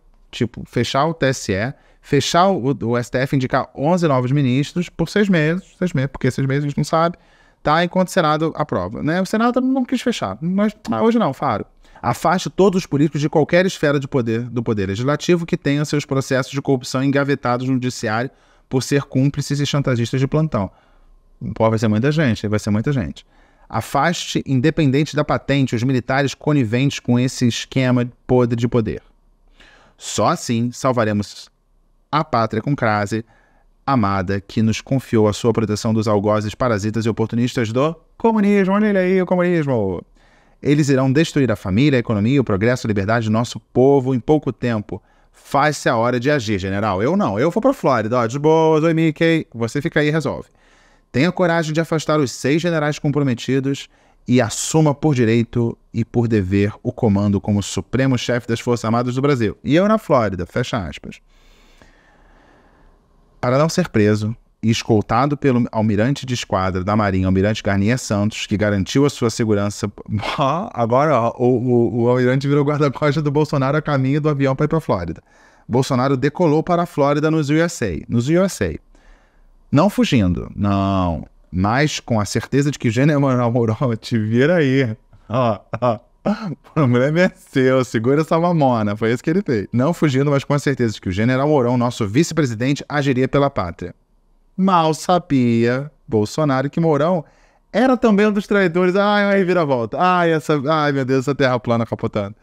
fechar o TSE, fechar o STF, indicar 11 novos ministros por 6 meses, porque 6 meses a gente não sabe, tá? Enquanto o Senado aprova, né? O Senado não quis fechar, mas hoje não, Faro. Afaste todos os políticos de qualquer esfera de poder do Poder Legislativo que tenham seus processos de corrupção engavetados no Judiciário por ser cúmplices e chantagistas de plantão. Vai ser muita gente. Afaste, independente da patente, os militares coniventes com esse esquema podre de poder. Só assim salvaremos a pátria com crase amada que nos confiou a sua proteção dos algozes, parasitas e oportunistas do comunismo. Olha ele aí, o comunismo. Eles irão destruir a família, a economia, o progresso e a liberdade do nosso povo em pouco tempo. Faz-se a hora de agir, general. Eu não, eu vou pra Flórida. De boas, oi Mickey. Você fica aí e resolve. Tenha coragem de afastar os 6 generais comprometidos e assuma por direito e por dever o comando como supremo chefe das Forças Armadas do Brasil. E eu na Flórida, fecha aspas. Para não ser preso e escoltado pelo almirante de esquadra da Marinha, almirante Garnier Santos, que garantiu a sua segurança... Agora, o almirante virou guarda-costas do Bolsonaro a caminho do avião para ir para a Flórida. Bolsonaro decolou para a Flórida nos USA. Não fugindo, não, mas com a certeza de que General Mourão te vira aí. O problema é seu, segura essa mamona. Foi isso que ele fez. Não fugindo, mas com a certeza de que o general Mourão, nosso vice-presidente, agiria pela pátria. Mal sabia Bolsonaro que Mourão era também um dos traidores. Ai, vira-volta. Ai, meu Deus, essa terra plana capotando.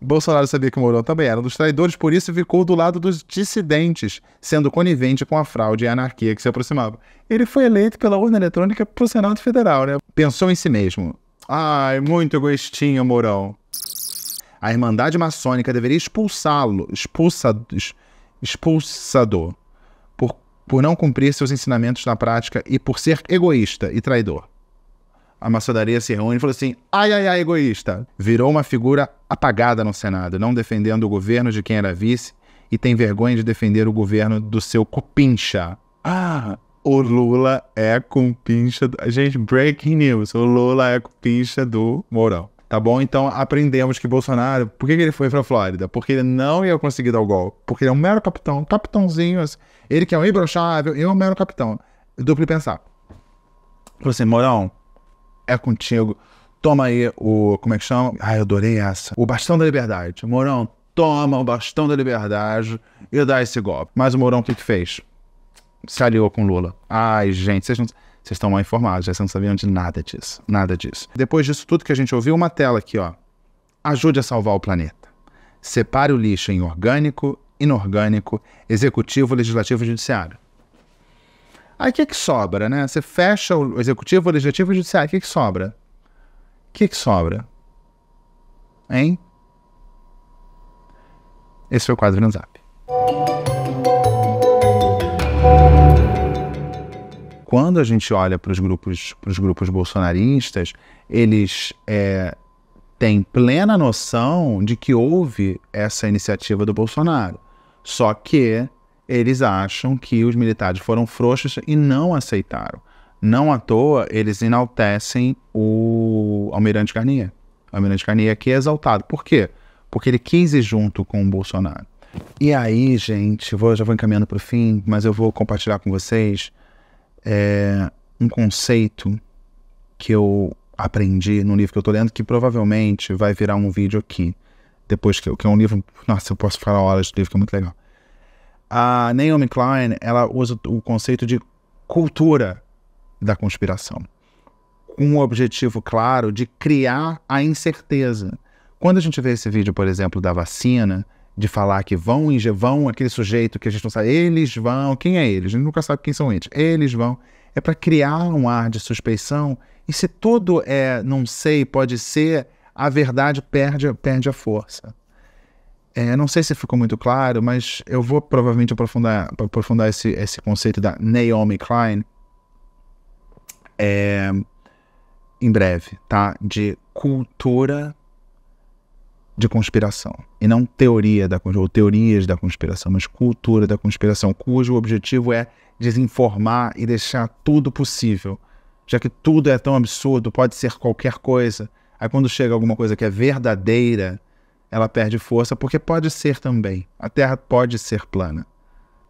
Bolsonaro sabia que Mourão também era um dos traidores, por isso ficou do lado dos dissidentes, sendo conivente com a fraude e a anarquia que se aproximava. Ele foi eleito pela urna eletrônica pro Senado Federal, né? Pensou em si mesmo. Ai, muito egoístinho, Mourão. A Irmandade Maçônica deveria expulsador, por não cumprir seus ensinamentos na prática e por ser egoísta e traidor. A maçonaria se reúne e falou assim, ai, egoísta. Virou uma figura apagada no Senado, não defendendo o governo de quem era vice e tem vergonha de defender o governo do seu cupincha. O Lula é cupincha... Gente, breaking news. O Lula é cupincha do Mourão. Tá bom? Então aprendemos que Bolsonaro... Por que ele foi pra Flórida? Porque ele não ia conseguir dar o golpe. Porque ele é um mero capitão. Capitãozinho. Assim. Ele que é um imbrochável. Eu é um mero capitão. Duplo pensar. Falou assim, Mourão, é contigo. Toma aí o... Como é que chama? Eu adorei essa. O bastão da liberdade. Mourão, toma o bastão da liberdade e dá esse golpe. Mas o Mourão o que fez? Se aliou com Lula. Ai, gente, vocês estão mal informados, vocês não sabiam de nada disso. Nada disso. Depois disso tudo que a gente ouviu, uma tela aqui, ó. Ajude a salvar o planeta. Separe o lixo em orgânico, inorgânico, executivo, legislativo e judiciário. Aí o que sobra, né? Você fecha o executivo, o legislativo e o judiciário. O que sobra? O que sobra? Hein? Esse foi o quadro no Zap. Quando a gente olha para os grupos bolsonaristas, eles têm plena noção de que houve essa iniciativa do Bolsonaro. Só que eles acham que os militares foram frouxos e não aceitaram. Não à toa, eles enaltecem o Almirante Garnier. O Almirante Garnier aqui é exaltado. Por quê? Porque ele quis ir junto com o Bolsonaro. E aí, gente, já vou encaminhando para o fim, mas eu vou compartilhar com vocês um conceito que eu aprendi no livro que eu tô lendo, que provavelmente vai virar um vídeo aqui, depois que é um livro, nossa, eu posso falar horas do livro, que é muito legal. A Naomi Klein, ela usa o conceito de cultura da conspiração, com o objetivo claro de criar a incerteza. Quando a gente vê esse vídeo, por exemplo, da vacina, de falar que vão, aquele sujeito que a gente não sabe, eles vão, quem é eles? A gente nunca sabe quem são eles vão, é para criar um ar de suspeição, e se tudo não sei, pode ser, a verdade perde a força. Não sei se ficou muito claro, mas eu vou provavelmente aprofundar esse conceito da Naomi Klein em breve, tá? De cultura de conspiração, e não teorias da conspiração, mas cultura da conspiração, cujo objetivo é desinformar e deixar tudo possível, já que tudo é tão absurdo, pode ser qualquer coisa, aí quando chega alguma coisa que é verdadeira, ela perde força, porque pode ser também, a Terra pode ser plana.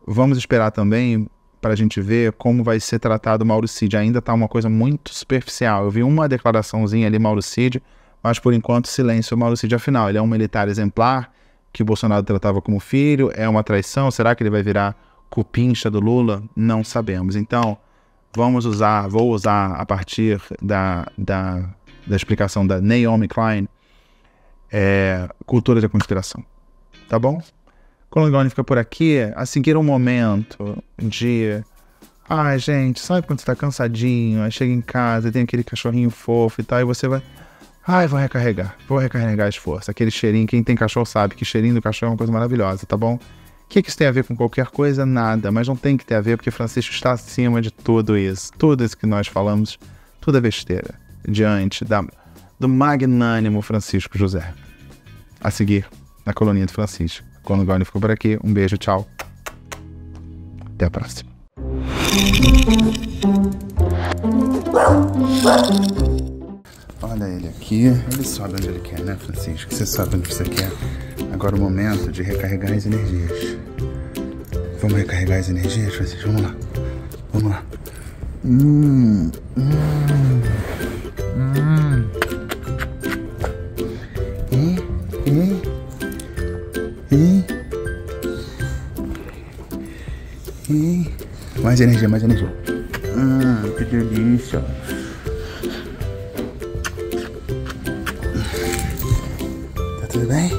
Vamos esperar também para a gente ver como vai ser tratado o Mauro Cid, ainda está uma coisa muito superficial, eu vi uma declaraçãozinha ali, Mauro Cid, mas por enquanto silêncio o Mauro Cid. Afinal, ele é um militar exemplar que o Bolsonaro tratava como filho, é uma traição, será que ele vai virar cupincha do Lula? Não sabemos. Então, vou usar a partir da explicação da Naomi Klein, cultura da conspiração. Tá bom? Colongoni fica por aqui, assim que era um momento de... Ai, gente, sabe quando você tá cansadinho, aí chega em casa e tem aquele cachorrinho fofo e tal, e você vai... vou recarregar as forças. Aquele cheirinho, quem tem cachorro sabe que cheirinho do cachorro é uma coisa maravilhosa, tá bom? O que isso tem a ver com qualquer coisa? Nada, mas não tem que ter a ver, porque Francisco está acima de tudo isso. Tudo isso que nós falamos, tudo é besteira, diante do magnânimo Francisco José. A seguir, na coluninha do Francisco. Quando o Goni ficou por aqui, um beijo, tchau. Até a próxima. Olha ele aqui, ele sabe onde ele quer, né, Francisco? Você sabe onde você quer. Agora é o momento de recarregar as energias. Vamos recarregar as energias, Francisco? Vamos lá. Vamos lá. Mais energia, mais energia. Que delícia. Tá tudo bem?